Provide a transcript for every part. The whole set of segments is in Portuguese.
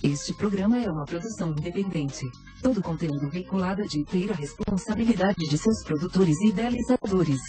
Este programa é uma produção independente. Todo conteúdo veiculado é de inteira responsabilidade de seus produtores e idealizadores.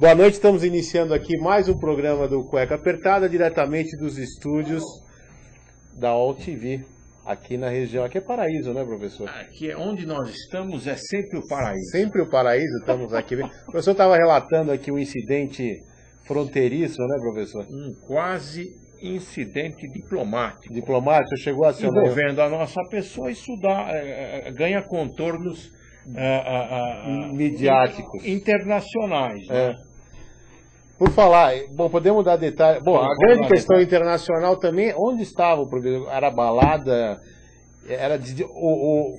Boa noite, estamos iniciando aqui mais um programa do Cueca Apertada, diretamente dos estúdios da UOL TV, aqui na região. Aqui é paraíso, né, professor? Aqui é onde nós estamos, é sempre o paraíso. Sempre o paraíso, estamos aqui. O professor estava relatando aqui um incidente fronteiriço, né, professor? Um quase incidente diplomático. Diplomático, chegou a ser... Envolvendo a nossa pessoa, isso ganha contornos midiáticos. Internacionais. Né? Por falar, bom, podemos dar detalhes. Bom, a grande questão internacional também, onde estava o problema? Era balada,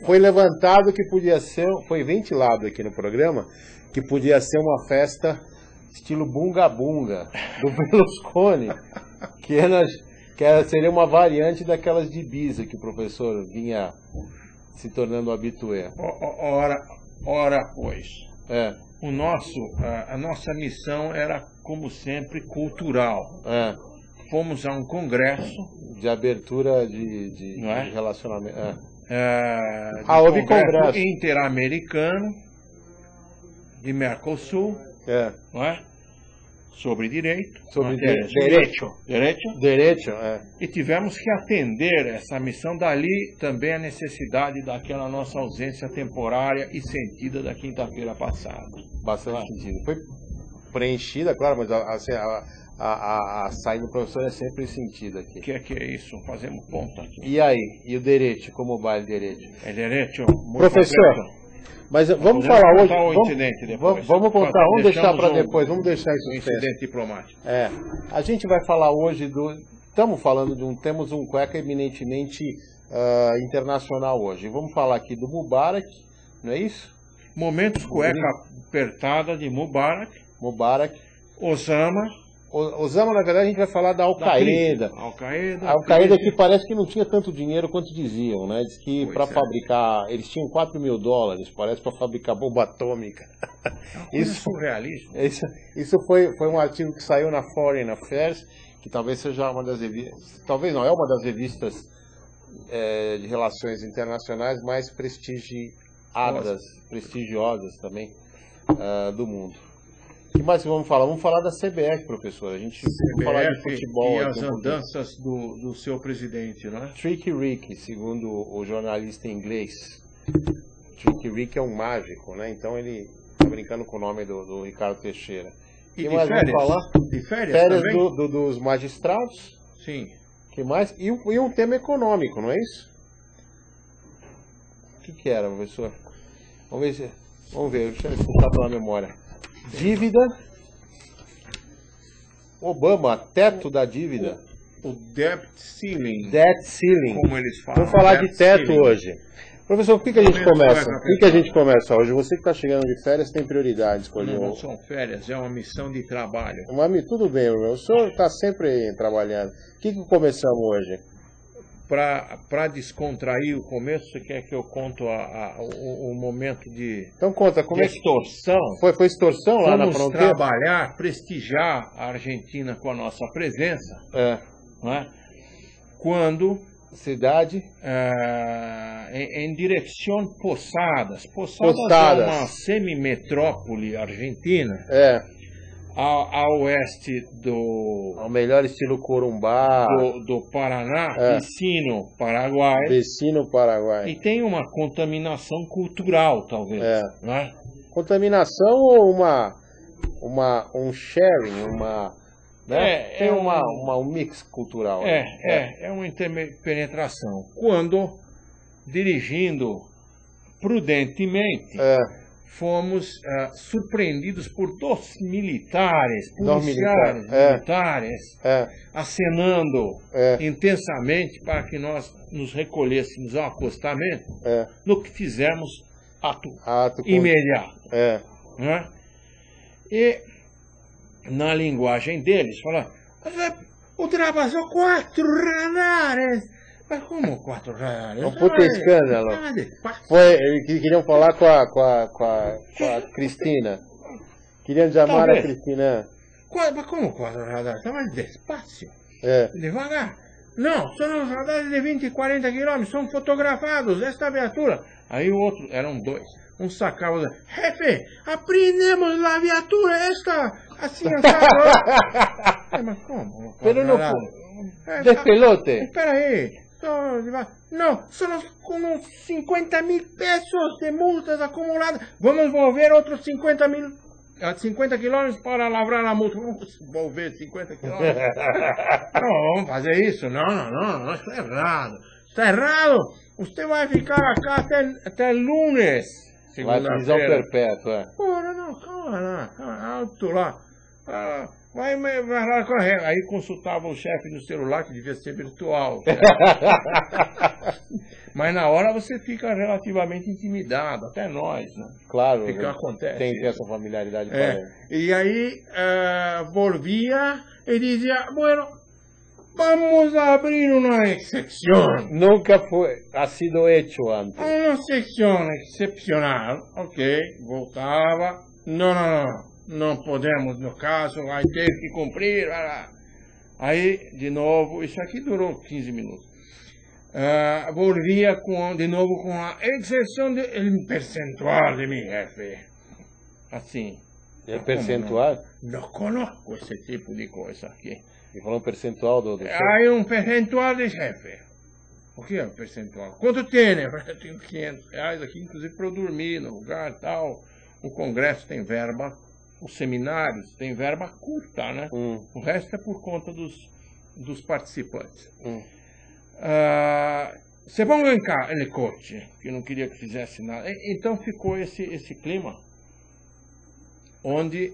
foi levantado que podia ser, foi ventilado aqui no programa, que podia ser uma festa estilo Bunga Bunga, do Berlusconi, seria uma variante daquelas de Ibiza que o professor vinha se tornando habitué. Ora, pois. A nossa missão era, como sempre, cultural. Fomos a um congresso de abertura de relacionamento. Houve congresso interamericano de Mercosul, não é? Sobre direito. Sobre direito. E tivemos que atender essa missão. Dali também a necessidade daquela nossa ausência temporária e sentida da quinta-feira passada. Bastante sentido. Foi preenchida, claro, mas assim, a saída do professor é sempre sentida aqui. Que é isso? Fazemos ponto aqui. E aí? E o direito? Como vai o direito? É direito. Professor, mas vamos falar hoje. Vamos contar, vamos deixar para depois, vamos deixar isso. Um incidente diplomático. A gente vai falar hoje temos um cueca eminentemente internacional hoje. Vamos falar aqui do Mubarak, não é isso? Momentos cueca apertada de Mubarak. Osama, na verdade, a gente vai falar da Al-Qaeda. Al-Qaeda que parece que não tinha tanto dinheiro quanto diziam, né? Diz que para fabricar, eles tinham $4 mil, parece, para fabricar bomba atômica. Isso é surrealismo. Isso foi um artigo que saiu na Foreign Affairs, que talvez seja uma das revistas, talvez não, é uma das revistas de relações internacionais mais prestigiosas também do mundo. O que mais vamos falar? Vamos falar da CBF, professor. A gente vai falar de futebol. E as andanças do seu presidente, não é? Tricky Rick, segundo o jornalista inglês. Tricky Rick é um mágico, né? Então ele está brincando com o nome do Ricardo Teixeira. E que mais vamos falar? De férias dos magistrados. Sim. Que mais? E um tema econômico, não é isso? O que era, professor? Vamos ver, deixa eu escutar pela memória. Dívida. Obama, teto da dívida. O debt ceiling. Como eles falam. Vamos falar de teto hoje. Professor, por que a gente começa? Por que a gente começa hoje? Você que está chegando de férias tem prioridade escolher. Não são férias, é uma missão de trabalho. Tudo bem, o senhor está sempre trabalhando. O que começamos hoje? Para descontrair o começo, você quer que eu conto o momento de, então conta, de extorsão? Foi extorsão lá na fronteira? Vamos trabalhar, prestigiar a Argentina com a nossa presença. Não é? Quando... Cidade? Em direção Posadas. Posadas é uma semi-metrópole argentina. A oeste ao melhor estilo Corumbá do Paraná, Vecino Paraguai. E tem uma contaminação cultural, talvez. Né? Contaminação ou um sharing, tem um mix cultural. É uma interpenetração. Quando, dirigindo prudentemente, fomos surpreendidos por dois militares, militares, acenando intensamente para que nós nos recolhêssemos ao acostamento, no que fizemos ato imediato. Né? E, na linguagem deles, falaram, ultrapassou 4 radares. Mas como 4 radares? Um puta escândalo. Queriam falar com a Cristina. Queriam chamar a Cristina. Mas como 4 radares? Estava despacio. Devagar. Não, são os radares de 20 e 40 quilômetros, são fotografados, esta viatura. Aí o outro, eram 2. Um sacava, jefe, aprendemos a viatura esta, assim, mas como? Pero no, despelote. Espera aí. Não, são uns 50 mil pesos de multas acumuladas. Vamos volver outros 50 quilômetros para lavrar a multa. Vamos volver 50 quilômetros. Não, vamos fazer isso. Não, está errado. Está errado. Você vai ficar acá até lunes. Vai prisão perpétua. Porra, não, calma lá. Alto lá. Vai lá correr. Aí consultava o chefe no celular, que devia ser virtual. Mas na hora você fica relativamente intimidado, até nós, né? Claro. O que acontece? Tem essa familiaridade. E aí volvia e dizia, bueno, vamos abrir uma exceção. Nunca ha sido hecho antes. Uma exceção excepcional. Ok, voltava. Não podemos, no caso, vai ter que cumprir. Aí, de novo, isso aqui durou 15 minutos. Volvia de novo com a exceção do percentual de mi jefe. Assim. É percentual? Não conozco esse tipo de coisa aqui. E falou um percentual do chefe? Há um percentual de jefe. O que é o percentual? Quanto tem? Eu tenho 500 reais aqui, inclusive, para eu dormir no lugar e tal. O congresso tem verba. Os seminários têm verba curta, né? O resto é por conta dos participantes. Se ponga em cá, ele coche, que não queria que fizesse nada. Então ficou esse clima, onde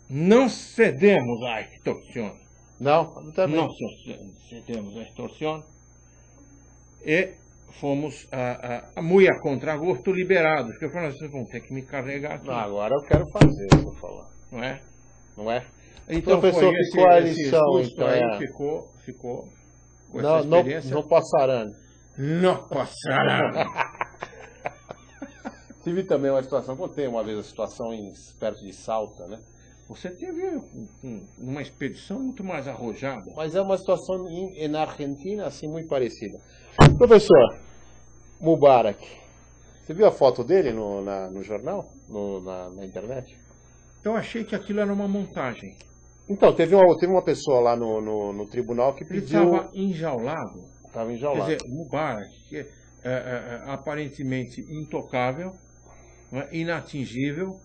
não cedemos à extorsão. Não cedemos à extorsão. E fomos muito a contragosto liberados. Porque eu falei, vocês vão ter que me carregar aqui. Não, agora eu quero fazer isso, falar. Não é? Não é? Então, o professor ficou a lição, então. Ficou com essa experiência. Não passarão. Não passarão. Tive também uma situação, contei uma vez a situação perto de Salta, né? Você teve uma expedição muito mais arrojada. Mas é uma situação na Argentina, assim, muito parecida. Professor Mubarak, você viu a foto dele no jornal? Na internet? Eu achei que aquilo era uma montagem. Então, teve uma pessoa lá no tribunal que pediu... Ele estava enjaulado. Estava enjaulado. Quer dizer, Mubarak, que aparentemente intocável, inatingível,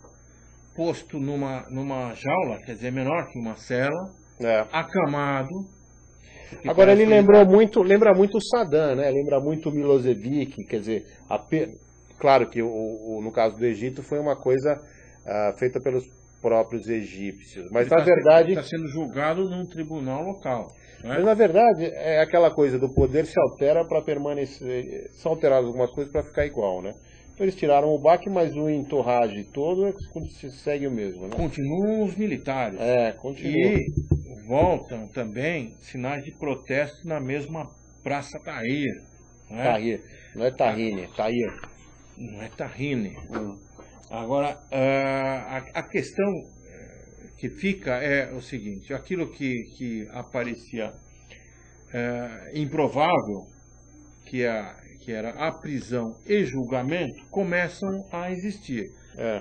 posto numa jaula, quer dizer, menor que uma cela, acamado. Agora ele lembra muito o Saddam, né? Lembra muito o Milosevic, quer dizer, claro que no caso do Egito foi uma coisa feita pelos próprios egípcios, mas na verdade está sendo julgado num tribunal local. Né? Mas na verdade é aquela coisa do poder se altera para permanecer, são alteradas algumas coisas para ficar igual, né? Então eles tiraram o baque, mas o entorragem todo se segue o mesmo, né? Continuam os militares. Continuam. E voltam também sinais de protesto na mesma Praça Tahrir. Né? Tahrir. Não é Tahine, é Tahrir. Não é Tahrir. Agora, a questão que fica é o seguinte, aquilo que aparecia improvável, que era a prisão e julgamento, começam a existir.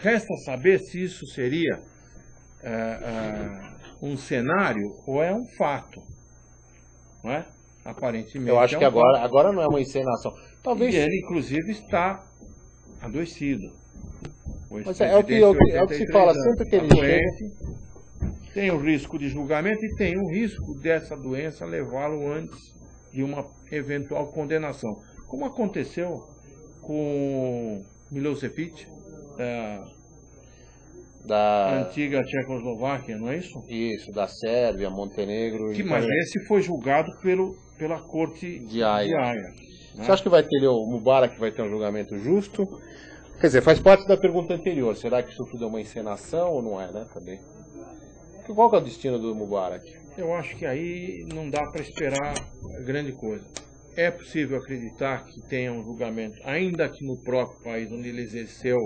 Resta saber se isso seria um cenário ou é um fato. Não é? Aparentemente. Eu acho que agora não é uma encenação. Talvez. E ele, inclusive, está adoecido. Mas é o que se fala, sempre que ele chega... Tem o risco de julgamento e tem o risco dessa doença levá-lo antes de uma eventual condenação. Como aconteceu com Milosevic, da antiga Tchecoslováquia, não é isso? Isso, da Sérvia, Montenegro... Mas esse foi julgado pela corte de Haia. Né? Você acha que vai ter o Mubarak vai ter um julgamento justo? Quer dizer, faz parte da pergunta anterior. Será que isso tudo é uma encenação ou não é, né? Também. Qual que é o destino do Mubarak? Eu acho que aí não dá para esperar grande coisa. É possível acreditar que tenha um julgamento, ainda que no próprio país onde ele exerceu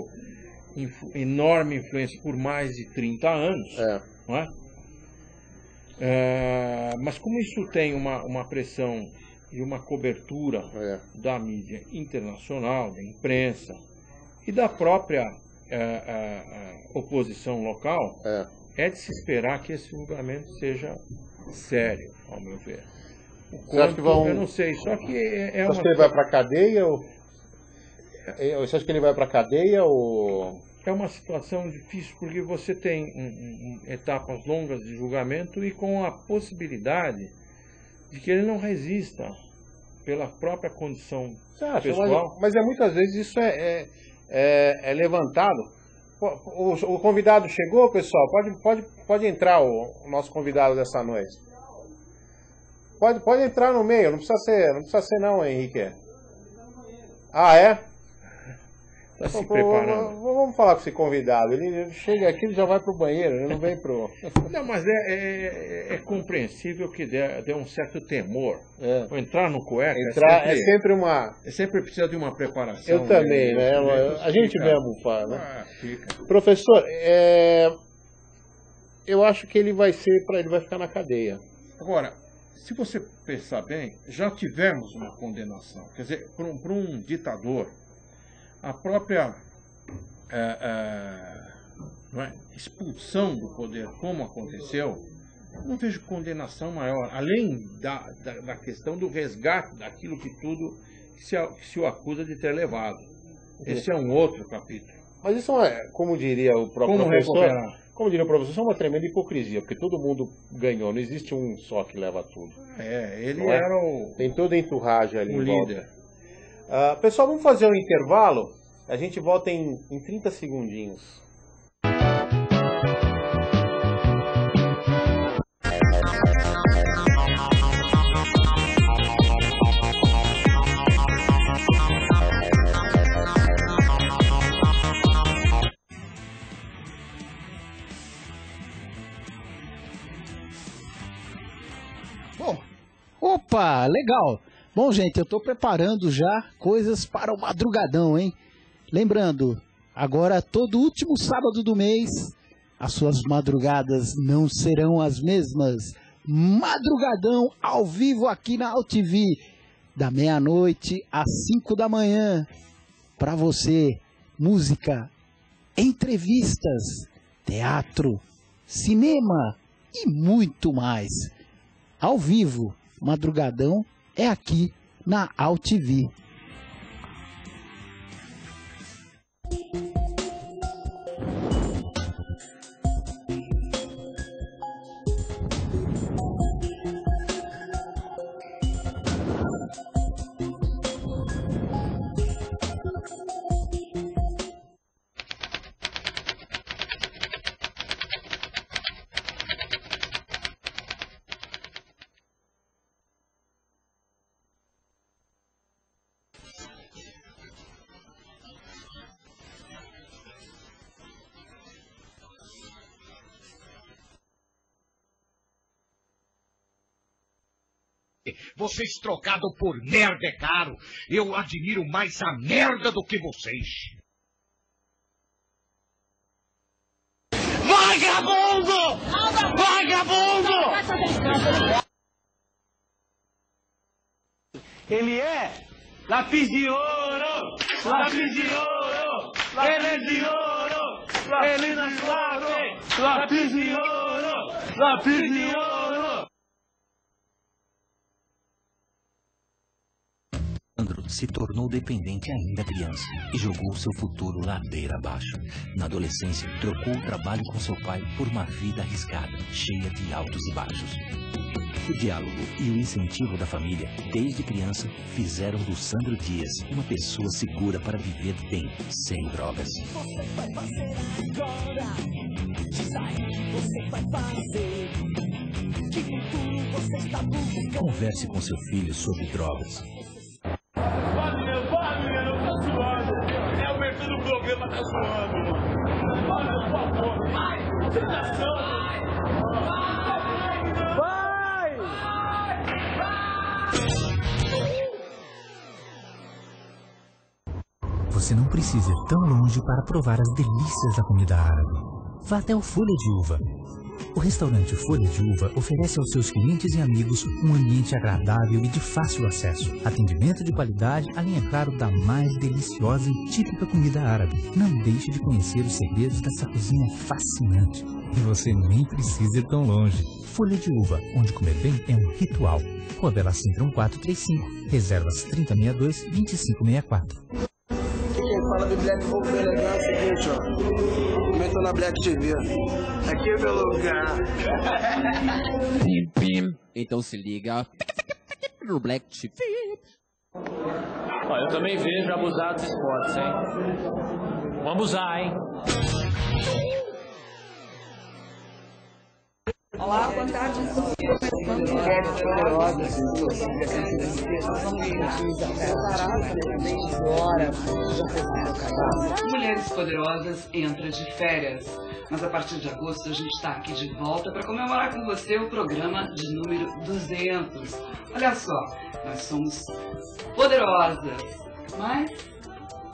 enorme influência por mais de 30 anos, não é? Mas como isso tem uma pressão e uma cobertura da mídia internacional, da imprensa e da própria oposição local, é de se esperar que esse julgamento seja sério, ao meu ver. Você acha que vão... Eu não sei, só que Você acha que ele vai para cadeia ou... Você acha que ele vai para cadeia ou... É uma situação difícil porque você tem etapas longas de julgamento e com a possibilidade de que ele não resista pela própria condição pessoal. Mas muitas vezes isso é levantado. O convidado chegou, pessoal? Pode entrar o nosso convidado dessa noite. Pode entrar no meio, não precisa ser não, Henrique. Ah, é? Tá se preparando. Vamos falar com esse convidado. Ele chega aqui e já vai pro banheiro, ele não vem pro... Não, mas é compreensível que dê um certo temor. Entrar no cueca é sempre uma... sempre precisa de uma preparação. Eu também, né? A gente mesmo fala, né? Professor, eu acho que ele vai ficar na cadeia. Agora, se você pensar bem, já tivemos uma condenação. Quer dizer, para um ditador, a própria expulsão do poder, como aconteceu, não vejo condenação maior, além da questão do resgate daquilo que tudo se o acusa de ter levado. Esse é um outro capítulo. Mas isso é, como diria o próprio professor, isso é uma tremenda hipocrisia, porque todo mundo ganhou, não existe um só que leva tudo. Ele era tem toda a enturragem ali. O líder. Pessoal, vamos fazer um intervalo. A gente volta em 30 segundinhos. Opa, legal. Bom, gente, eu estou preparando já coisas para o madrugadão, hein? Lembrando, agora todo último sábado do mês, as suas madrugadas não serão as mesmas. Madrugadão ao vivo aqui na AltV, da meia-noite às 5 da manhã. Para você, música, entrevistas, teatro, cinema e muito mais. Ao vivo, madrugadão é aqui na AltV. Vocês trocado por merda é caro. Eu admiro mais a merda do que vocês. Vagabundo! Vagabundo! Ele é lápis de ouro! Lápis de ouro! Ele é de ouro! Ele na suave! Lápis de ouro! Lápis de ouro! Sandro se tornou dependente ainda criança e jogou seu futuro ladeira abaixo. Na adolescência, trocou o trabalho com seu pai por uma vida arriscada, cheia de altos e baixos. O diálogo e o incentivo da família, desde criança, fizeram do Sandro Dias uma pessoa segura para viver bem, sem drogas. Você vai fazer agora? Diz aí que você vai fazer. Que futuro você está buscando? Converse com seu filho sobre drogas. Vai, menino, tá suando. É o abertura do programa, tá suando, mano. Vai, por favor, vai. Tentação. Você não precisa ir tão longe para provar as delícias da comida árabe. Vá até o Folha de Uva. O restaurante Folha de Uva oferece aos seus clientes e amigos um ambiente agradável e de fácil acesso. Atendimento de qualidade, além, é claro, da mais deliciosa e típica comida árabe. Não deixe de conhecer os segredos dessa cozinha fascinante. E você nem precisa ir tão longe. Folha de Uva, onde comer bem é um ritual. Rua Bela Sintra 1435, reservas 3062-2564. Quem fala do Black Hole Legal é o seguinte, ó. Comentou na Black TV. Aqui é meu lugar. Pim, pim. Então se liga no Black TV. Ó, eu também vejo abusar dos esportes, hein? Vamos abusar, hein? Olá, boa tarde. Mulheres poderosas. Mulheres Poderosas entra de férias. Mas a partir de agosto a gente está aqui de volta para comemorar com você o programa de número 200. Olha só, nós somos poderosas, mas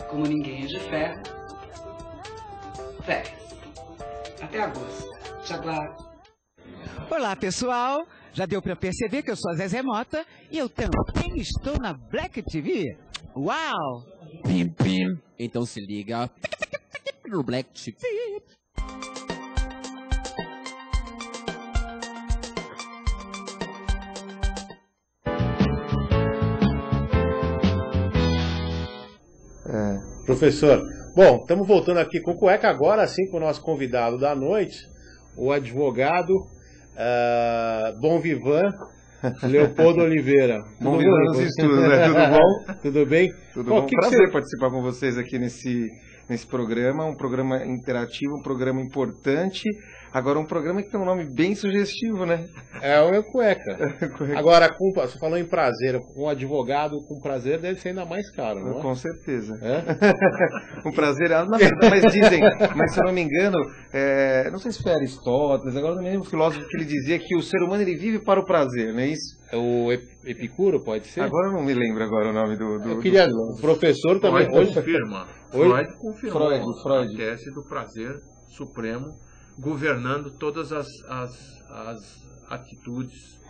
como ninguém é de ferro, férias. Até agosto. Te aguardo. Olá, pessoal. Já deu para perceber que eu sou a Zezé Mota e eu também estou na Black TV. Uau! Pim, pim. Então se liga no Black TV. Professor, bom, estamos voltando aqui com cueca agora sim com o nosso convidado da noite, o advogado Bom Vivan, Leopoldo Oliveira. Bom Vivan nos estudos, né? Tudo bom? Tudo bem? Tudo bom. Prazer participar com vocês aqui nesse programa, um programa interativo, um programa importante. Agora, um programa que tem um nome bem sugestivo, né? É o Cueca. Agora, você falou em prazer, um advogado com prazer deve ser ainda mais caro, não é? Com certeza. Um prazer, mas dizem, mas se eu não me engano, não sei se foi Aristóteles, agora não me lembro, um filósofo que ele dizia que o ser humano ele vive para o prazer, não é isso? O Epicuro, pode ser? Agora eu não me lembro agora o nome do eu queria, o professor também... Freud confirma. Freud confirmou Freud. a tese do prazer supremo governando todas as atitudes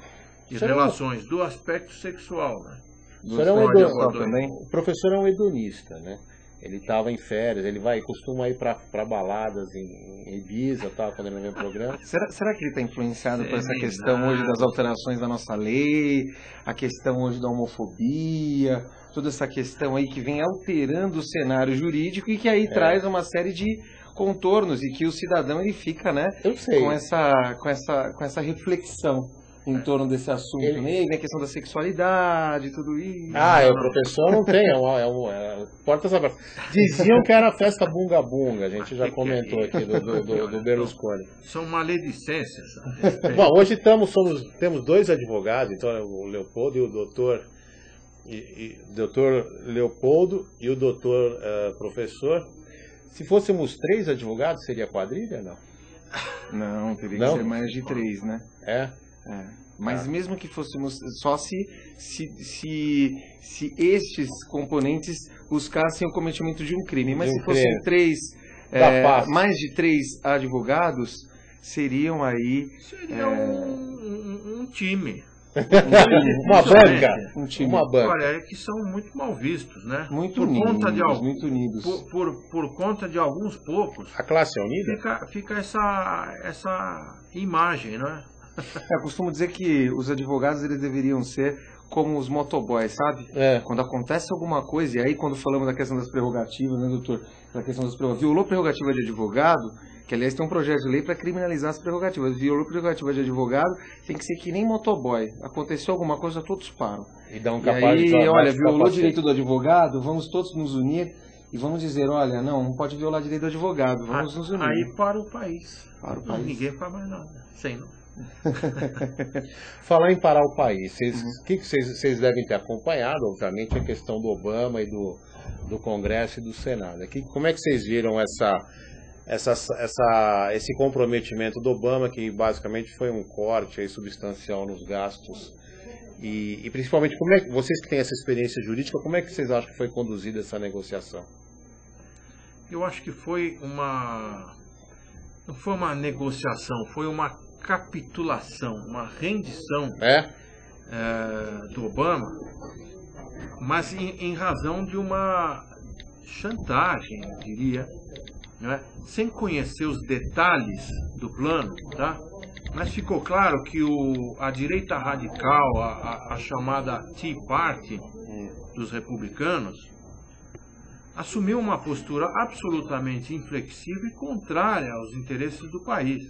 e relações do aspecto sexual, né? O professor é um hedonista, né? Ele estava em férias, ele costuma ir para baladas em Ibiza, tal, quando ele não vem no programa. Será que ele está influenciado por essa questão hoje das alterações da nossa lei, a questão hoje da homofobia, toda essa questão aí que vem alterando o cenário jurídico e que aí traz uma série de contornos e que o cidadão ele fica, né, com essa reflexão em torno desse assunto, né? A questão da sexualidade, tudo isso. O professor não tem, portas abertas. Diziam que era festa bunga-bunga, a gente já comentou aqui do Berlusconi. São maledicências. Bom, hoje temos dois advogados, então o Leopoldo e o doutor, doutor Leopoldo e o doutor professor. Se fôssemos 3 advogados, seria quadrilha, não? Não, teria que ser mais de 3, né? Mas mesmo que fôssemos só se estes componentes buscassem o cometimento de um crime. Mas se fossem 3, mais de 3 advogados, seriam aí... Seria um time. Uma banca. Uma banca. Olha, é que são muito mal vistos, né? Muito unidos. Por conta de alguns poucos. A classe é unida? Fica essa imagem, né? Eu costumo dizer que os advogados eles deveriam ser como os motoboys, sabe? Quando acontece alguma coisa, e aí quando falamos da questão das prerrogativas, né, doutor? Da questão das prerrogativas, violou prerrogativa de advogado, Que, aliás, tem um projeto de lei para criminalizar as prerrogativas. Violou prerrogativa de advogado, tem que ser que nem motoboy. Aconteceu alguma coisa, todos param. E dão capaz de olha, violou o direito do advogado, vamos todos nos unir e vamos dizer, olha, não pode violar o direito do advogado, vamos nos unir. Aí para o país. Para o país. Ninguém faz mais nada. Sem não. Falar em parar o país, o que vocês devem ter acompanhado, obviamente, a questão do Obama e do Congresso e do Senado. Como é que vocês viram esse comprometimento do Obama, que basicamente foi um corte aí substancial nos gastos? E principalmente, vocês que têm essa experiência jurídica, como é que vocês acham que foi conduzida essa negociação? Eu acho que não foi uma negociação, foi uma capitulação, uma rendição do Obama, mas em razão de uma chantagem, eu diria, né? Sem conhecer os detalhes do plano, tá? Mas ficou claro que a direita radical, a chamada Tea Party dos republicanos, assumiu uma postura absolutamente inflexível e contrária aos interesses do país.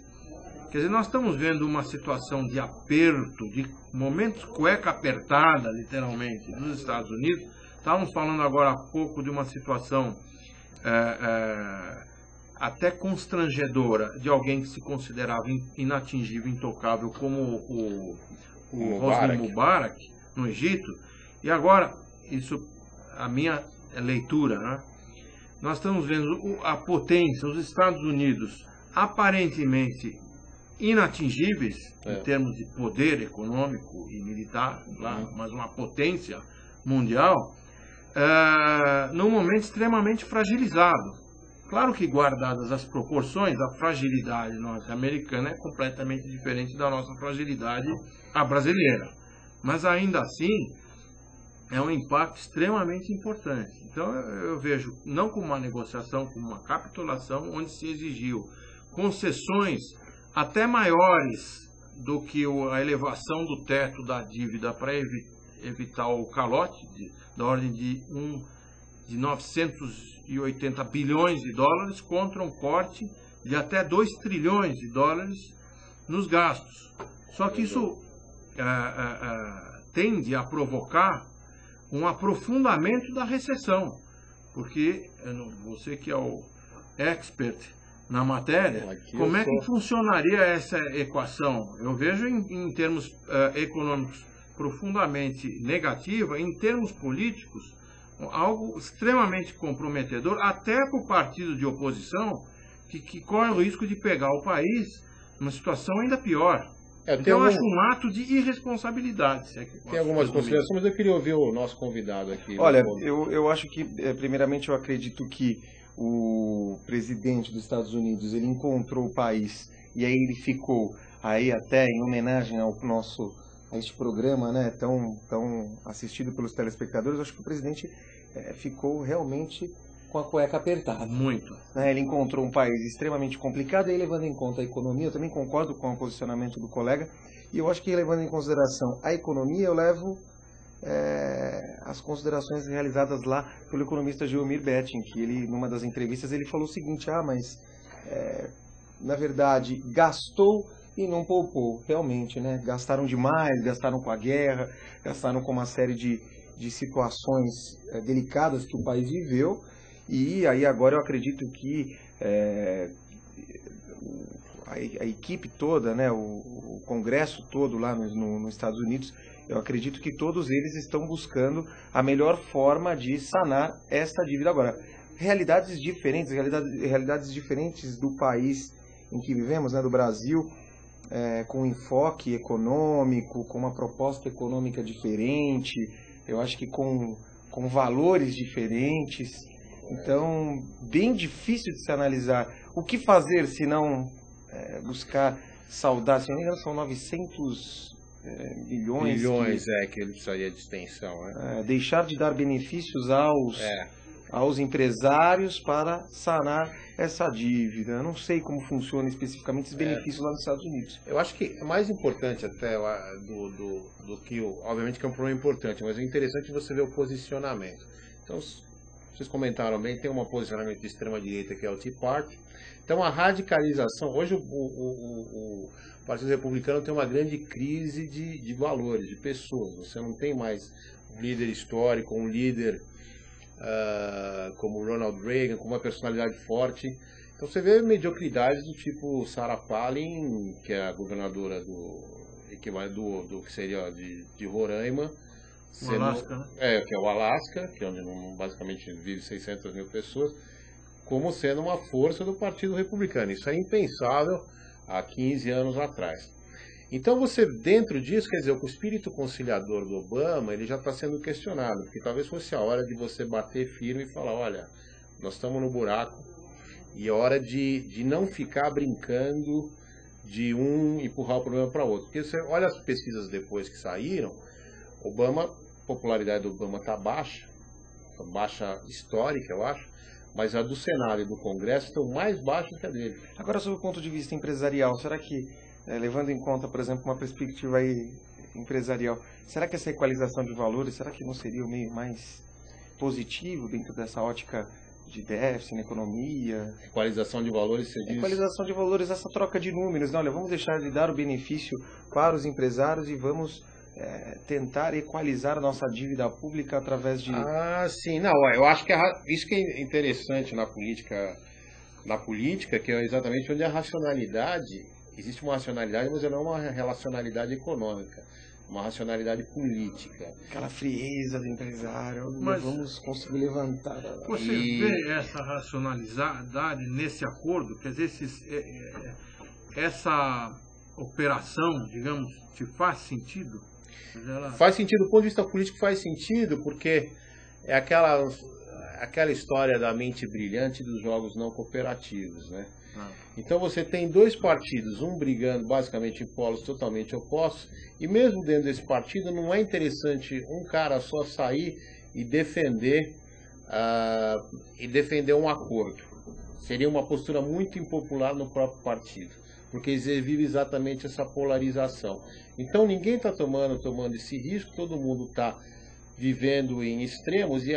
Quer dizer, nós estamos vendo uma situação de aperto, de momentos cueca apertada, literalmente, nos Estados Unidos. Estávamos falando agora há pouco de uma situação até constrangedora de alguém que se considerava inatingível, intocável, como o Hosni Mubarak, no Egito. E agora, isso, a minha leitura, né? Nós estamos vendo a potência, os Estados Unidos, aparentemente inatingíveis em termos de poder econômico e militar, mas uma potência mundial, num momento extremamente fragilizado. Claro que, guardadas as proporções, a fragilidade norte-americana é completamente diferente da nossa fragilidade brasileira. Mas, ainda assim, é um impacto extremamente importante. Então, eu vejo, não como uma negociação, como uma capitulação, onde se exigiu concessões até maiores do que a elevação do teto da dívida para evitar o calote, da ordem de 980 bilhões de dólares, contra um corte de até 2 trilhões de dólares nos gastos. Só que isso tende a provocar um aprofundamento da recessão, porque você que é o expert na matéria, como é que funcionaria essa equação? Eu vejo em termos econômicos profundamente negativa, em termos políticos, algo extremamente comprometedor, até para o partido de oposição, que corre o risco de pegar o país numa situação ainda pior. Então, eu acho um ato de irresponsabilidade. Tem algumas considerações, mas eu queria ouvir o nosso convidado aqui. Olha, eu acho que, primeiramente, eu acredito que o presidente dos Estados Unidos, ele encontrou o país e aí ele ficou, aí até em homenagem a este programa, né, tão assistido pelos telespectadores, acho que o presidente ficou realmente com a cueca apertada. Muito. Ele encontrou um país extremamente complicado, e aí, levando em conta a economia, eu também concordo com o posicionamento do colega, e eu acho que, levando em consideração a economia, eu levo as considerações realizadas lá pelo economista Geomir Betting, que ele, numa das entrevistas, ele falou o seguinte, mas na verdade gastou e não poupou, realmente, né? Gastaram demais, gastaram com a guerra, gastaram com uma série de situações delicadas que o país viveu, e aí agora eu acredito que a equipe toda, né, o Congresso todo lá nos Estados Unidos, eu acredito que todos eles estão buscando a melhor forma de sanar essa dívida. Agora, realidades diferentes do país em que vivemos, né, do Brasil, com enfoque econômico, com uma proposta econômica diferente, eu acho que com valores diferentes. Então, bem difícil de se analisar. O que fazer se não buscar saudar? Se não me engano, são 900 milhões que ele precisaria de extensão. Né? Deixar de dar benefícios aos empresários para sanar essa dívida. Eu não sei como funciona especificamente esses benefícios lá nos Estados Unidos. Eu acho que é mais importante até do que obviamente que é um problema importante, mas é interessante você ver o posicionamento. Então, vocês comentaram bem, tem um posicionamento de extrema-direita que é o Tea Party. Então a radicalização, hoje o Partido Republicano tem uma grande crise de valores, de pessoas. Você não tem mais um líder histórico, um líder como Ronald Reagan, com uma personalidade forte. Então você vê mediocridades do tipo Sarah Palin, que é a governadora que seria de Roraima, Alasca, né? Que é o Alasca, que é onde basicamente vive 600 mil pessoas, como sendo uma força do Partido Republicano. Isso é impensável há 15 anos atrás. Então você, dentro disso, quer dizer, o espírito conciliador do Obama, ele já está sendo questionado, porque talvez fosse a hora de você bater firme e falar, olha, nós estamos no buraco, e é hora de não ficar brincando de um empurrar o problema para outro. Porque você olha as pesquisas depois que saíram, a popularidade do Obama está baixa histórica, eu acho, mas a do Senado e do Congresso estão mais baixas que a dele. Agora, sob o ponto de vista empresarial, será que, levando em conta, por exemplo, uma perspectiva aí empresarial, será que essa equalização de valores, será que não seria o meio mais positivo dentro dessa ótica de déficit na economia? Equalização de valores, você diz? Equalização de valores, essa troca de números. Não, olha, vamos deixar de dar o benefício para os empresários e vamos tentar equalizar a nossa dívida pública através de... Sim, não, eu acho que isso que é interessante na política, que é exatamente onde a racionalidade, existe uma racionalidade, mas não é uma racionalidade econômica, uma racionalidade política. Aquela frieza do empresário, mas vamos conseguir levantar... Você vê essa racionalidade nesse acordo? Quer dizer, essa operação, digamos, te faz sentido? Faz sentido, do ponto de vista político faz sentido, porque é aquela história da mente brilhante dos jogos não cooperativos, né? Então você tem dois partidos, um brigando basicamente em polos totalmente opostos, e mesmo dentro desse partido não é interessante um cara só sair e defender um acordo. Seria uma postura muito impopular no próprio partido, porque vive exatamente essa polarização. Então ninguém está tomando esse risco, todo mundo está vivendo em extremos e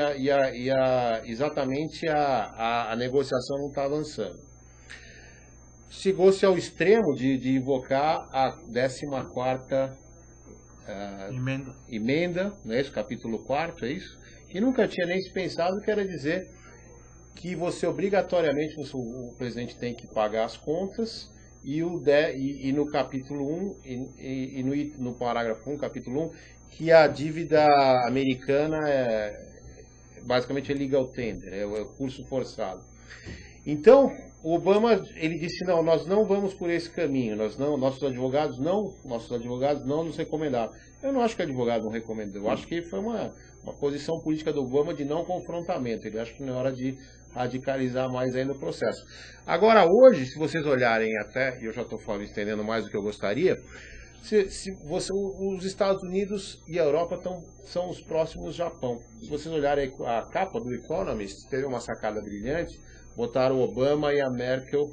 exatamente a negociação não está avançando. Chegou-se ao extremo de invocar a 14ª emenda, não é isso? Capítulo 4, é isso? Que nunca tinha nem se pensado, que era dizer que você obrigatoriamente, o presidente tem que pagar as contas, e no capítulo 1, no parágrafo 1, capítulo 1, que a dívida americana basicamente é legal tender, é o curso forçado. Então, o Obama, ele disse, não, nós não vamos por esse caminho, nossos advogados não nos recomendaram. Eu não acho que o advogado não recomendou, eu acho que foi uma posição política do Obama de não confrontamento. Ele acha que não é hora de radicalizar mais aí no processo. Agora, hoje, se vocês olharem até, e eu já estou estendendo mais do que eu gostaria, os Estados Unidos e a Europa são os próximos Japão. Se vocês olharem a capa do Economist, teve uma sacada brilhante, botaram o Obama e a Merkel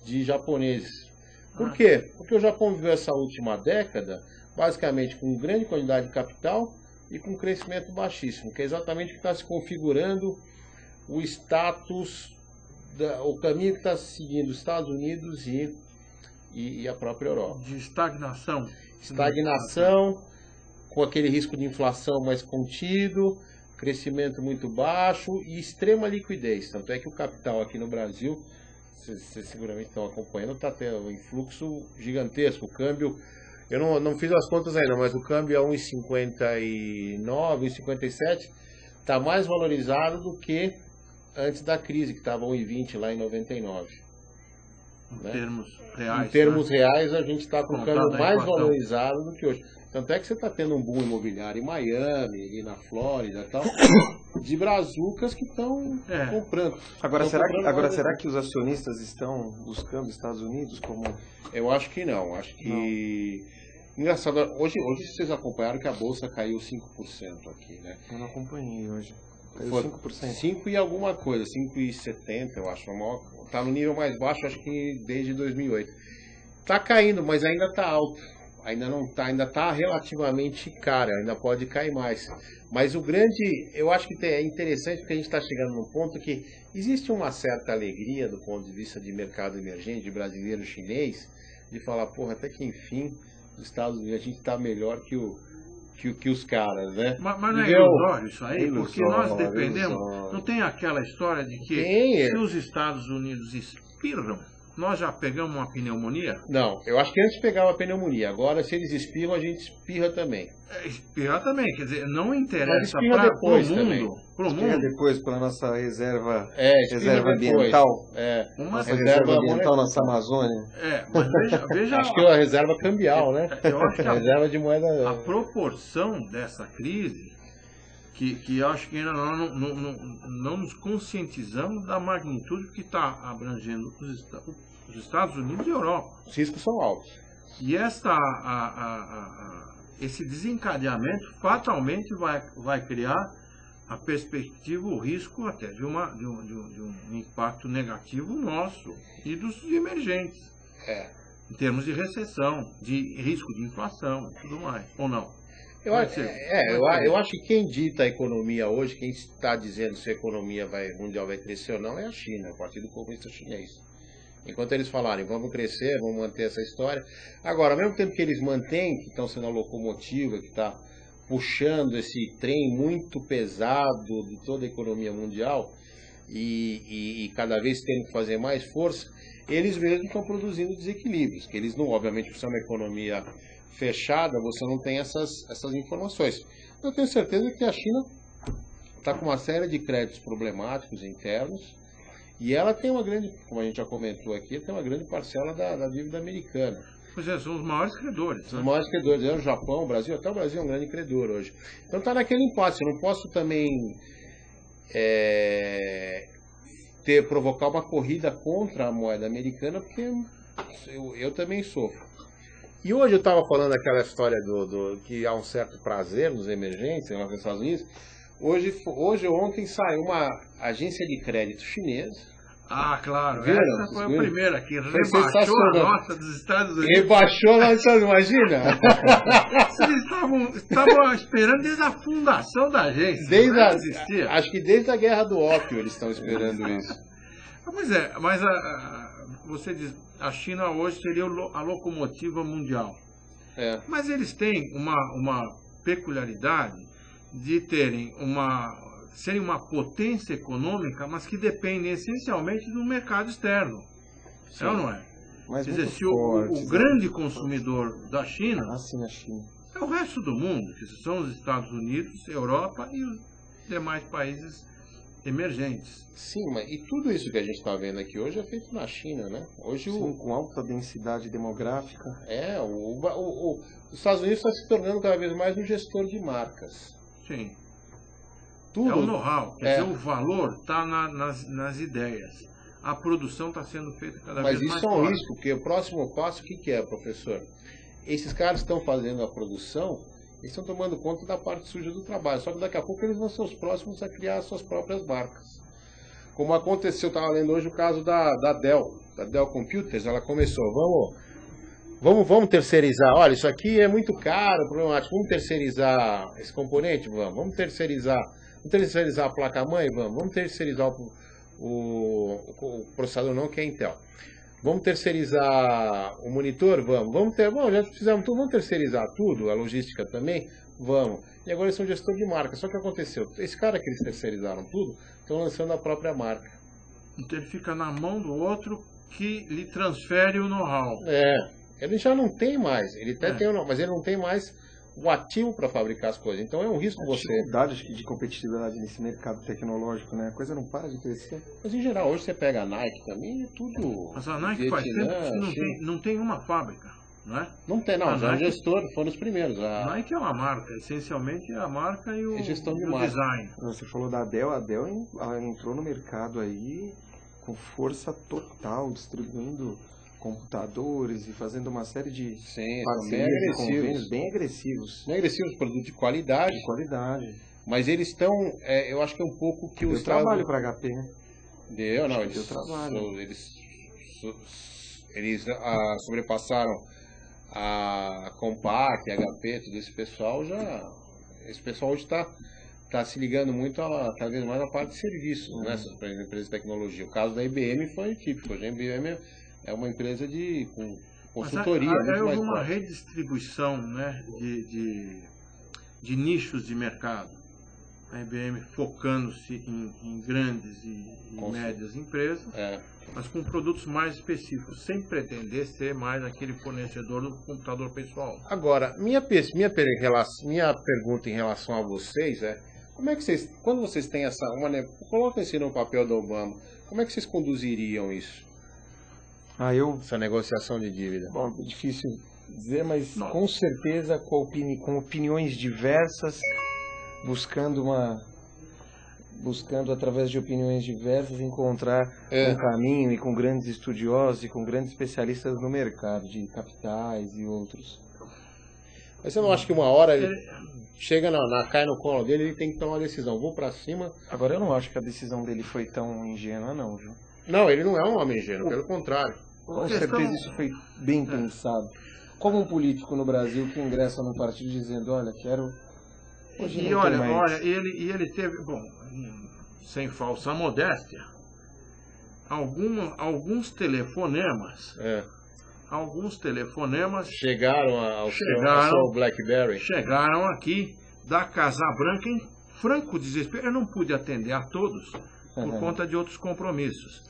de japoneses. Por quê? Porque o Japão viveu essa última década, basicamente com grande quantidade de capital e com crescimento baixíssimo, que é exatamente o que está se configurando o status, o caminho que está seguindo os Estados Unidos e a própria Europa. De estagnação. Estagnação, com aquele risco de inflação mais contido, crescimento muito baixo e extrema liquidez. Tanto é que o capital aqui no Brasil, vocês seguramente estão acompanhando, está tendo um influxo gigantesco. O câmbio, eu não fiz as contas ainda, mas o câmbio é 1,59, 1,57, está mais valorizado do que antes da crise, que estava 1,20 lá em 99. Em termos reais. Em termos reais, a gente está com o câmbio mais valorizado do que hoje. Tanto é que você está tendo um boom imobiliário em Miami, e na Flórida e tal, de brazucas que estão comprando. Agora, será que os acionistas estão buscando os Estados Unidos como... Eu acho que não. Acho que... Não. Engraçado, hoje vocês acompanharam que a Bolsa caiu 5% aqui, né? Eu não acompanhei hoje. Caiu 5%. 5 e alguma coisa, 5,70 eu acho. Está no nível mais baixo, acho que desde 2008. Está caindo, mas ainda está alto. ainda não tá, ainda está relativamente cara, ainda pode cair mais. Mas o grande, eu acho que é interessante porque a gente está chegando num ponto que existe uma certa alegria do ponto de vista de mercado emergente, de brasileiro chinês, de falar, porra, até que enfim, nos Estados Unidos a gente está melhor que os caras, né? Mas não é ilusório isso aí? Porque nós dependemos, não tem aquela história de que se os Estados Unidos espirram, nós já pegamos uma pneumonia? Não, eu acho que antes pegava a pneumonia. Agora, se eles espirram, a gente espirra também. Espirra também, quer dizer, não interessa para o mundo. Pro mundo. Depois, pela nossa reserva, reserva ambiental. Nossa reserva ambiental, nossa Amazônia. Mas veja acho que é a reserva cambial, né? Eu acho que reserva de moeda. A proporção dessa crise, que eu acho que ainda não nos conscientizamos da magnitude que está abrangendo os Estados Unidos e a Europa. Os riscos são altos. E esse desencadeamento fatalmente vai criar a perspectiva, o risco até de um impacto negativo nosso e dos emergentes. Em termos de recessão, de risco de inflação e tudo mais. Ou não? Eu acho que quem dita a economia hoje, quem está dizendo se a economia mundial vai crescer ou não, é a China, o Partido Comunista Chinês. Enquanto eles falarem, vamos crescer, vamos manter essa história. Agora, ao mesmo tempo que eles mantêm, que estão sendo a locomotiva, que está puxando esse trem muito pesado de toda a economia mundial e cada vez tendo que fazer mais força, eles mesmos estão produzindo desequilíbrios, que eles não, obviamente, por ser uma economia fechada, você não tem essas informações. Eu tenho certeza que a China está com uma série de créditos problemáticos internos e ela tem uma grande, como a gente já comentou aqui, tem uma grande parcela da dívida americana. Pois é, são os maiores credores. Os maiores credores, o Japão, o Brasil, até o Brasil é um grande credor hoje. Então está naquele impasse, eu não posso também provocar uma corrida contra a moeda americana, porque eu também sofro. E hoje eu estava falando aquela história que há um certo prazer nos emergentes, nos Estados Unidos. Ontem saiu uma agência de crédito chinesa. Ah, claro. Essa foi a primeira que rebaixou a nota dos Estados Unidos. Rebaixou a nota, imagina? Eles estavam esperando desde a fundação da agência. Acho que desde a Guerra do Ópio eles estão esperando isso. Pois é, mas você diz, a China hoje seria a locomotiva mundial. Mas eles têm uma peculiaridade de serem uma potência econômica, mas que dependem essencialmente do mercado externo. Sim. É ou não é? Mas quer dizer, se o grande consumidor da China é o resto do mundo, que são os Estados Unidos, Europa e os demais países emergentes. Sim, mas e tudo isso que a gente está vendo aqui hoje é feito na China, né? Hoje com alta densidade demográfica. Os Estados Unidos está se tornando cada vez mais um gestor de marcas. Sim. Tudo. É o know-how, quer dizer, o valor está nas ideias. A produção está sendo feita cada vez mais forte. Mas isso é um risco, porque o próximo passo, o que é, professor? Esses caras estão fazendo a produção, eles estão tomando conta da parte suja do trabalho. Só que daqui a pouco eles vão ser os próximos a criar as suas próprias marcas. Como aconteceu, eu estava lendo hoje o caso da Dell Computers, ela começou, vamos terceirizar, olha, isso aqui é muito caro, problemático, vamos terceirizar esse componente? Vamos terceirizar a placa-mãe? Vamos terceirizar o processador não, que é Intel. Vamos terceirizar o monitor? Já fizemos tudo, vamos terceirizar tudo, a logística também? Vamos. E agora eles são gestor de marca. Só que aconteceu, esse cara que eles terceirizaram tudo, estão lançando a própria marca. Então ele fica na mão do outro que lhe transfere o know-how. Ele já não tem mais, ele até tem o know-how, mas ele não tem mais o ativo para fabricar as coisas. Então é um risco você... dificuldade de competitividade nesse mercado tecnológico, né? A coisa não para de crescer. Mas em geral, hoje você pega a Nike também, é tudo... Mas a Nike faz tempo que não tem uma fábrica, não é? Não tem, não. Já Nike... gestor, foram os primeiros. A Nike é uma marca, essencialmente é a marca e o design. Você falou da Dell, a Dell entrou no mercado aí com força total, distribuindo computadores e fazendo uma série de parcerias e convênios bem agressivos. Bem agressivos, produto de qualidade. Mas eles estão, eu acho que é um pouco que os trabalho para HP, né? Deu trabalho. Eles sobrepassaram a Compaq, a HP, todo esse pessoal hoje está se ligando muito cada vez mais na parte de serviços, né, essas empresas de tecnologia. O caso da IBM foi típico. A IBM é uma empresa com consultoria. Mas houve uma redistribuição, né, de nichos de mercado. A IBM focando-se em grandes e médias empresas, mas com produtos mais específicos, sem pretender ser mais aquele fornecedor do computador pessoal. Agora, minha pergunta em relação a vocês é: como é que vocês, quando vocês têm coloquem isso no papel do Obama, como é que vocês conduziriam isso? Essa negociação de dívida? Bom, é difícil dizer, mas com certeza com opiniões diversas, buscando através de opiniões diversas encontrar um caminho, e com grandes estudiosos e com grandes especialistas no mercado de capitais e outros. Mas você não acha que uma hora ele chega cai no colo dele, ele tem que tomar uma decisão, vou pra cima? Agora eu não acho que a decisão dele foi tão ingênua não, viu? Não, ele não é um homem ingênuo, pelo contrário. Com certeza isso foi bem pensado. Como um político no Brasil que ingressa num partido dizendo, olha, quero... E olha, ele teve, bom, sem falsa modéstia, alguns telefonemas chegaram ao seu BlackBerry. Chegaram aqui da Casa Branca em franco desespero. Eu não pude atender a todos por conta de outros compromissos.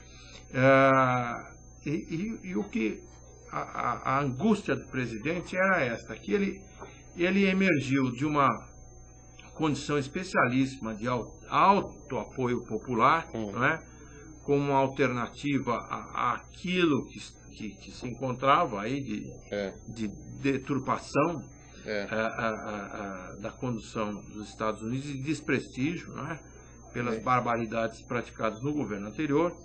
O que a angústia do presidente era esta, que ele emergiu de uma condição especialíssima de alto apoio popular, não é? Como uma alternativa àquilo que se encontrava aí de deturpação da condução dos Estados Unidos e de desprestígio, não é? Pelas barbaridades praticadas no governo anterior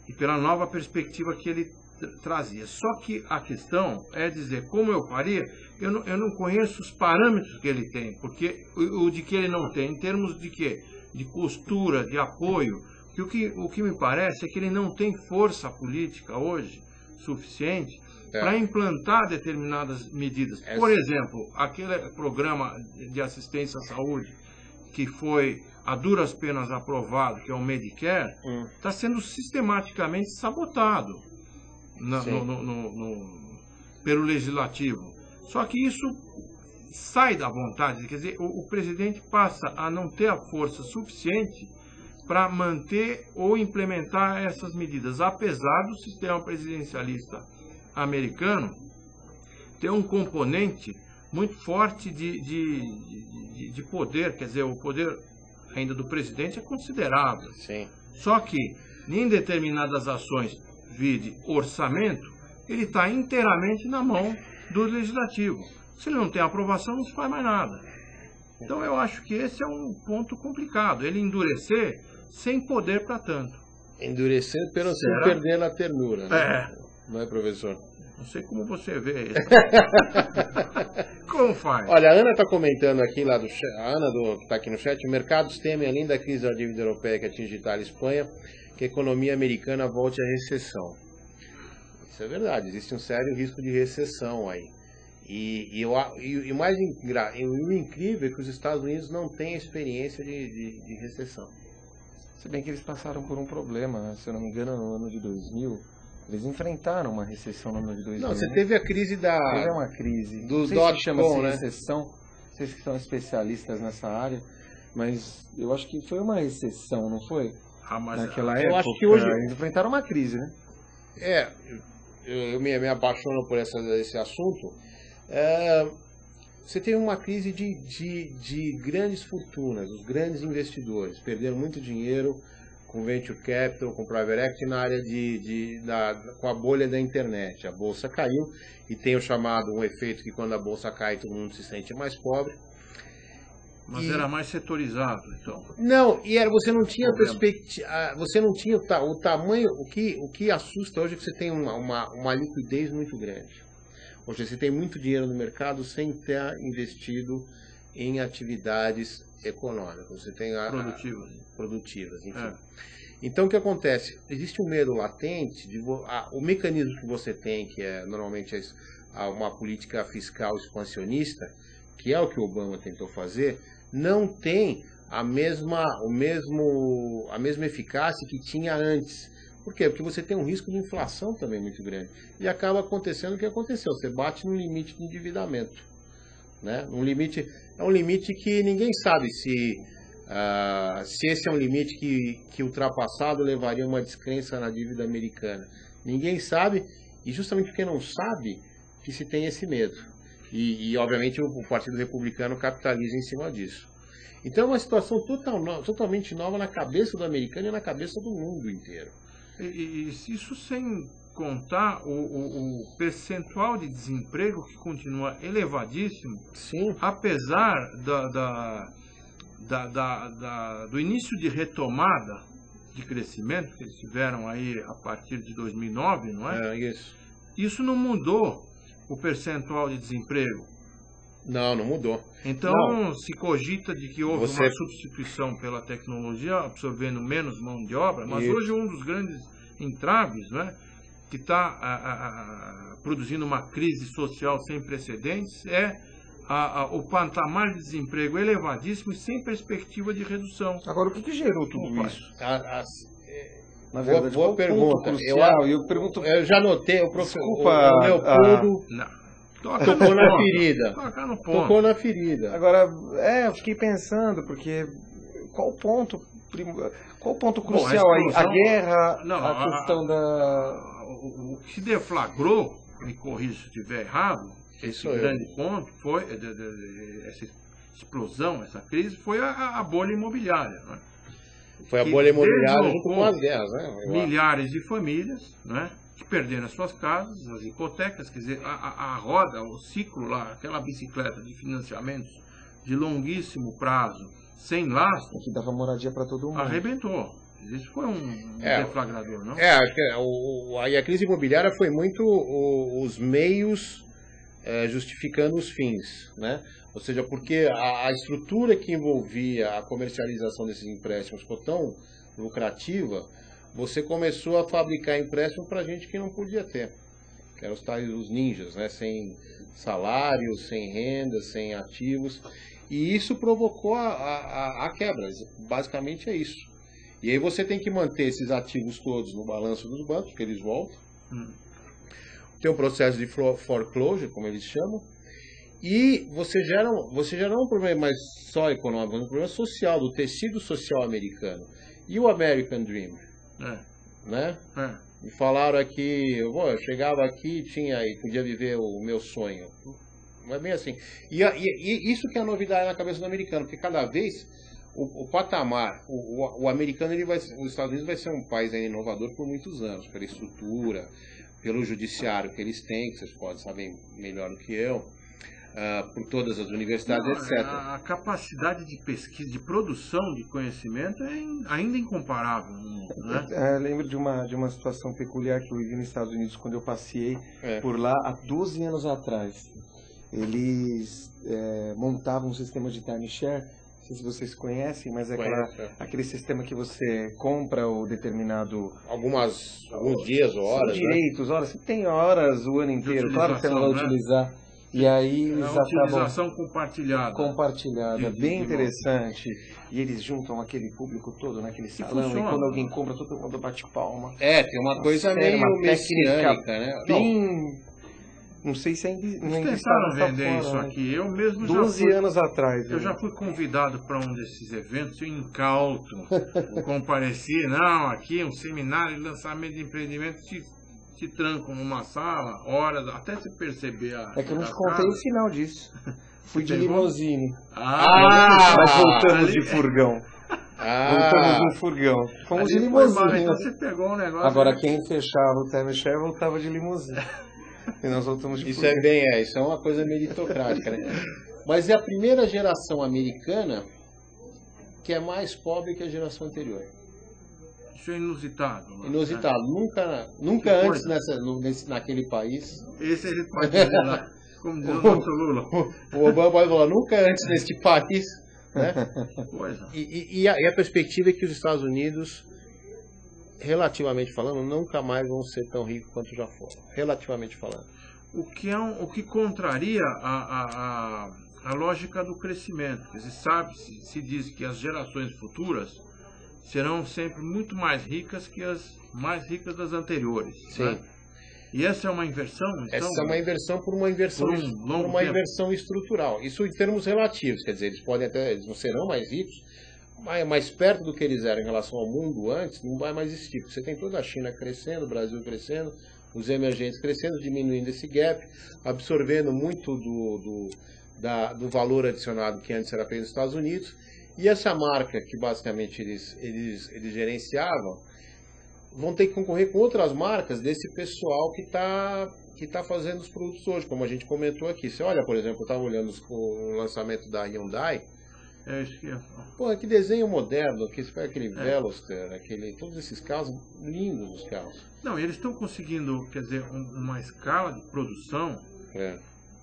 e pela nova perspectiva que ele trazia. Só que a questão é dizer como eu faria. Eu não conheço os parâmetros que ele tem, porque o de que ele não tem, em termos de quê? De costura, de apoio. O que me parece é que ele não tem força política hoje suficiente para implantar determinadas medidas. Por exemplo, aquele programa de assistência à saúde que foi a duras penas aprovado, que é o Medicare, está sendo sistematicamente sabotado pelo Legislativo. Só que isso sai da vontade, quer dizer, o presidente passa a não ter a força suficiente para manter ou implementar essas medidas, apesar do sistema presidencialista americano ter um componente muito forte de poder, quer dizer, o poder ainda do presidente é considerável. Sim. Só que, em determinadas ações, vide orçamento, ele está inteiramente na mão do Legislativo. Se ele não tem aprovação, não se faz mais nada. Então eu acho que esse é um ponto complicado, ele endurecer sem poder para tanto. Endurecer pelo sem perder a ternura, né? Não é, professor? Não sei como você vê isso. Como faz? Olha, a Ana está comentando aqui, a Ana que está aqui no chat, mercados temem, além da crise da dívida europeia que atinge Itália e Espanha, que a economia americana volte à recessão. Isso é verdade, existe um sério risco de recessão aí. E o mais incrível é que os Estados Unidos não têm experiência de recessão. Se bem que eles passaram por um problema, né? Se eu não me engano, no ano de 2000, eles enfrentaram uma recessão no ano de 2000. Não, você teve a crise Teve uma crise. Do dot-com, né? Recessão. Vocês que são especialistas nessa área, mas eu acho que foi uma recessão, não foi? Naquela época, acho que hoje eles enfrentaram uma crise, né? Eu me apaixono por esse assunto. Você teve uma crise de grandes fortunas, os grandes investidores perderam muito dinheiro com venture capital, com private equity na área com a bolha da internet. A bolsa caiu e tem um efeito que quando a bolsa cai todo mundo se sente mais pobre. Mas era mais setorizado, então. Não, você não tinha perspectiva, você não tinha o tamanho, o que assusta hoje é que você tem uma liquidez muito grande. Hoje você tem muito dinheiro no mercado sem ter investido em atividades econômicas. Você tem produtivas, enfim. Então o que acontece? Existe um medo latente, o mecanismo que você tem, que é normalmente uma política fiscal expansionista, que é o que o Obama tentou fazer, não tem a mesma eficácia que tinha antes. Por quê? Porque você tem um risco de inflação também muito grande. E acaba acontecendo o que aconteceu. Você bate no limite de endividamento. Né? É um limite que ninguém sabe se esse é um limite que ultrapassado levaria a uma descrença na dívida americana. Ninguém sabe, e justamente porque não sabe, que se tem esse medo. E obviamente, o Partido Republicano capitaliza em cima disso. Então é uma situação totalmente nova na cabeça do americano e na cabeça do mundo inteiro. E isso sem contar o percentual de desemprego que continua elevadíssimo, sim, apesar do início de retomada de crescimento que eles tiveram aí a partir de 2009, não é? Isso. Isso não mudou o percentual de desemprego. Não mudou. Então, se cogita de que houve uma substituição pela tecnologia, absorvendo menos mão de obra, mas hoje um dos grandes entraves, né, que está produzindo uma crise social sem precedentes, é o patamar de desemprego elevadíssimo e sem perspectiva de redução. Agora, o que gerou tudo isso? Na verdade, boa pergunta. Eu já notei, Desculpa, o Leopoldo tocou na ferida. Tocou na ferida. Agora, eu fiquei pensando, porque qual o ponto crucial aí? A guerra, a questão o que se deflagrou, me corrija se estiver errado, esse grande ponto foi, essa explosão, essa crise, foi a bolha imobiliária. Né? Foi a bolha imobiliária junto com as guerras, né? Milhares de famílias, né, que perderam as suas casas, as hipotecas, quer dizer, a roda, o ciclo lá, aquela bicicleta de financiamentos de longuíssimo prazo, sem lastro, que dava moradia para todo mundo, arrebentou. Isso foi um deflagrador, não? Aí a crise imobiliária foi muito os meios justificando os fins, né? Ou seja, porque a estrutura que envolvia a comercialização desses empréstimos ficou tão lucrativa, você começou a fabricar empréstimo para gente que não podia ter, que eram os ninjas, né? Sem salário, sem renda, sem ativos, e isso provocou a quebra. Basicamente é isso. E aí você tem que manter esses ativos todos no balanço dos bancos, que eles voltam. Tem um processo de foreclosure, como eles chamam. E você gera um problema mais só econômico, um problema social, do tecido social americano. E o American Dream? Né? Me falaram aqui, eu chegava aqui e podia viver o meu sonho. Não é bem assim. E isso que é a novidade na cabeça do americano, porque cada vez o patamar, o americano, os Estados Unidos vai ser um país inovador por muitos anos, pela estrutura, pelo judiciário que eles têm, que vocês podem saber melhor do que eu, por todas as universidades, etc. A capacidade de pesquisa, de produção de conhecimento é ainda incomparável. Né? Lembro de uma situação peculiar que eu vivi nos Estados Unidos quando eu passei por lá há 12 anos atrás. Eles montavam um sistema de timeshare. Não sei se vocês conhecem, mas aquele sistema que você compra o determinado... Alguns dias ou horas, direitos, horas. Você tem horas o ano inteiro, claro que você não vai utilizar. E aí eles utilização compartilhada, bem interessante. E eles juntam aquele público todo naquele salão, e quando alguém compra, todo mundo bate palma. Tem uma coisa meio messiânica, né? Bem... Não sei se ainda... Eles tentaram vender isso aqui. Eu mesmo 12 anos atrás. Eu já fui convidado para um desses eventos, incauto. Compareci, aqui um seminário de lançamento de empreendimento, te trancam numa sala, horas, até você perceber É que eu não te contei o final disso. Fui de limousine. Mas voltamos de furgão. Voltamos no furgão. Fomos de limousine. Então você pegou um negócio... Agora quem fechava o timeshare voltava de limousine. E nós voltamos de isso isso é uma coisa meritocrática, né? Mas é a primeira geração americana que é mais pobre que a geração anterior. Isso é inusitado. Inusitado. Nunca antes naquele país. Esse ele pode dizer lá, como diz o Lula. O Obama pode falar, nunca antes neste país. Né? E a perspectiva é que os Estados Unidos, relativamente falando, nunca mais vão ser tão ricos quanto já foram. Relativamente falando. o que contraria a lógica do crescimento. Quer dizer, se diz que as gerações futuras serão sempre muito mais ricas que as mais ricas das anteriores. Sim. Né? E essa é uma inversão? Então, essa é uma inversão por uma inversão estrutural. Isso em termos relativos, quer dizer, eles não serão mais ricos, mas mais perto do que eles eram em relação ao mundo antes, não vai mais existir. Você tem toda a China crescendo, o Brasil crescendo, os emergentes crescendo, diminuindo esse gap, absorvendo muito do valor adicionado que antes era feito nos Estados Unidos. E essa marca que basicamente eles gerenciavam, vão ter que concorrer com outras marcas desse pessoal que tá fazendo os produtos hoje, como a gente comentou aqui. Você olha, por exemplo, eu estava olhando o lançamento da Hyundai. É isso que eu... Pô, que desenho moderno, que você pega aquele Veloster, todos esses carros, lindos os carros. Não, eles estão conseguindo, quer dizer, uma escala de produção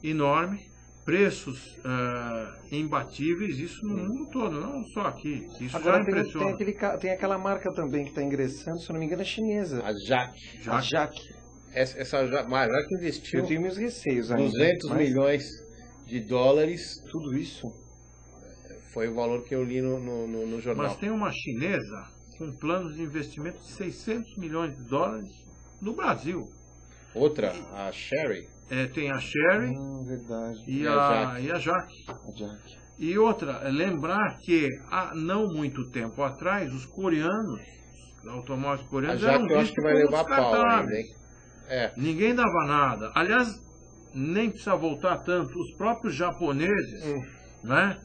enorme, preços imbatíveis, isso no mundo todo, não só aqui. Isso agora já impressiona. Tem aquela marca também que está ingressando, se não me engano, é chinesa. A JAC. A JAC. Essa JAC investiu. Eu tenho meus receios ainda. 200 milhões de dólares. Tudo isso? Foi o valor que eu li no jornal. Mas tem uma chinesa com planos de investimento de 600 milhões de dólares no Brasil. Outra, a Chery. Tem a Chery verdade. E a JAC. E outra, lembrar que há não muito tempo atrás, os coreanos, os automóveis coreanos, a JAC eu acho que vai levar pau ainda, hein? Ninguém dava nada. Aliás, nem precisa voltar tanto. Os próprios japoneses, né?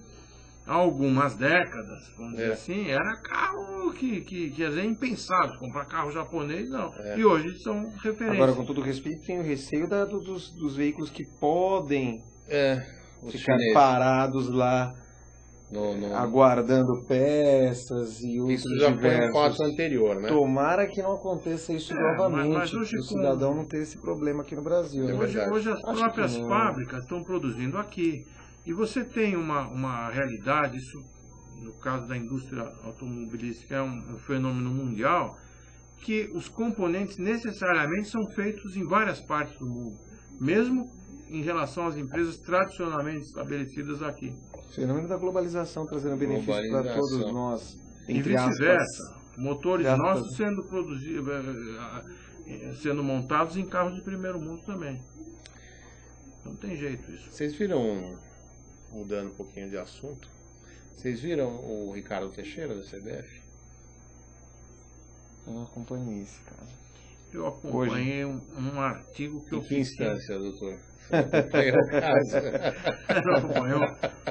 Há algumas décadas, vamos dizer assim, era carro que é impensável comprar carro japonês, não. E hoje são referências. Agora, com todo respeito, tem o receio dos veículos que podem ficar parados lá, aguardando peças e outros isso já foi um fato anterior, né? Tomara que não aconteça isso novamente, mas hoje, o cidadão não ter esse problema aqui no Brasil. Hoje as próprias fábricas estão produzindo aqui. E você tem uma realidade, isso no caso da indústria automobilística é um fenômeno mundial, que os componentes necessariamente são feitos em várias partes do mundo, mesmo em relação às empresas tradicionalmente estabelecidas aqui. Fenômeno da globalização trazendo benefícios para todos nós. E vice-versa, motores nossos sendo montados em carros de primeiro mundo também. Não tem jeito isso. Vocês viram... Mudando um pouquinho de assunto, vocês viram o Ricardo Teixeira da CBF? Eu não acompanhei esse cara. Eu acompanhei um artigo que eu fiz. Em que instância, doutor? Acompanhou o caso? Não acompanhou?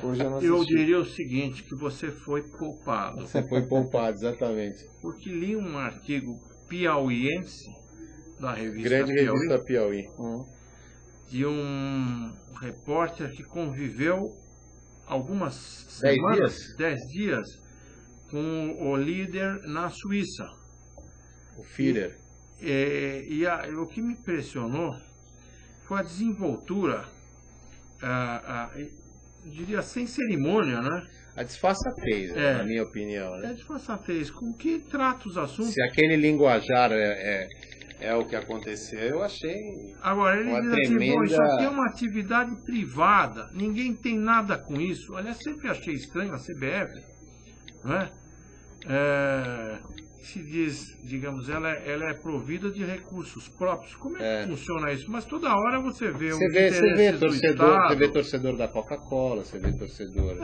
Hoje eu não eu diria o seguinte, que você foi poupado. Você foi poupado, exatamente. Porque li um artigo piauiense da revista Grande revista Piauí. De um repórter que conviveu algumas semanas, 10 dias, com o líder na Suíça. O Führer. O que me impressionou foi a desenvoltura, eu diria sem cerimônia, né? A disfarçatez, na minha opinião. Né? É disfarçatez. Com que trata os assuntos? Se aquele linguajar é o que aconteceu, eu achei. Agora, ele diz assim, isso aqui é uma atividade privada, ninguém tem nada com isso. Aliás, sempre achei estranho a CBF, né? Se diz, digamos, ela é provida de recursos próprios. Como é que funciona isso? Mas toda hora você vê você vê torcedor da Coca-Cola, você vê torcedor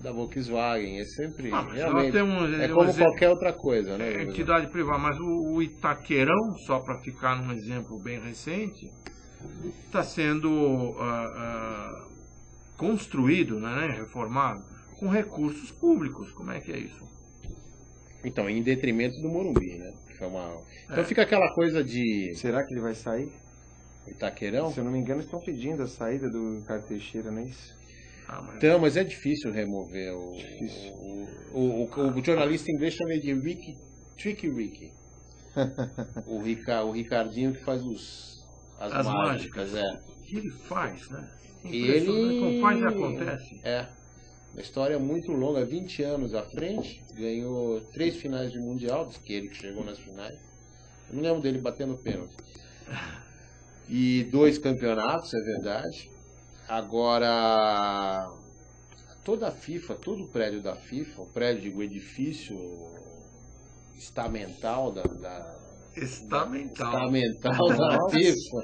da Volkswagen, é sempre realmente é como qualquer outra coisa, né? Entidade privada, mas o Itaquerão, só para ficar num exemplo bem recente, está sendo construído, né, reformado com recursos públicos. Como é que é isso? Então, em detrimento do Morumbi, né? Então fica aquela coisa de... Será que ele vai sair? Itaquerão? Se eu não me engano, estão pedindo a saída do Ricardo Teixeira, não é isso? Então, mas é difícil remover o jornalista inglês chama ele de Tricky Ricky. o Ricardinho que faz as mágicas. Que ele faz, né? Ele faz e acontece. Uma história muito longa, 20 anos à frente, ganhou 3 finais de Mundial, diz que ele que chegou nas finais. Eu não lembro dele batendo pênalti. E 2 campeonatos, é verdade. Agora, toda a FIFA, todo o prédio da FIFA, o prédio, o edifício estamental da FIFA.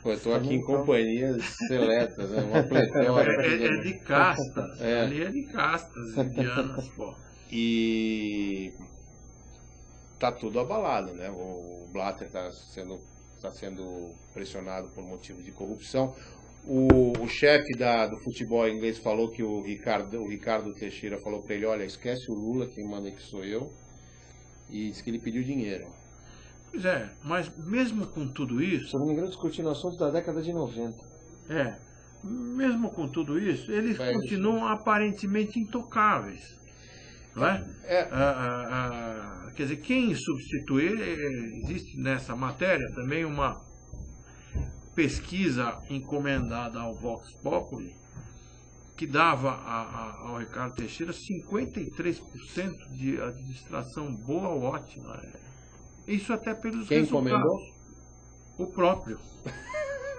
Pô, eu estou aqui em companhias seletas, né? Uma pletora. É de castas. Ali é de castas indianas, pô. E tá tudo abalado, né? O Blatter está sendo pressionado por motivo de corrupção. O chefe do futebol inglês falou que o Ricardo Teixeira falou para ele: olha, esquece o Lula, quem manda aqui sou eu. E disse que ele pediu dinheiro. Pois é, mas mesmo com tudo isso... Se não me engano, discutindo assuntos da década de 90. Mesmo com tudo isso, eles continuam aparentemente intocáveis. Não é? Quer dizer, quem substituir, existe nessa matéria também uma pesquisa encomendada ao Vox Populi, que dava ao Ricardo Teixeira 53% de administração boa ou ótima. Isso até pelos Quem resultados. encomendou? O próprio.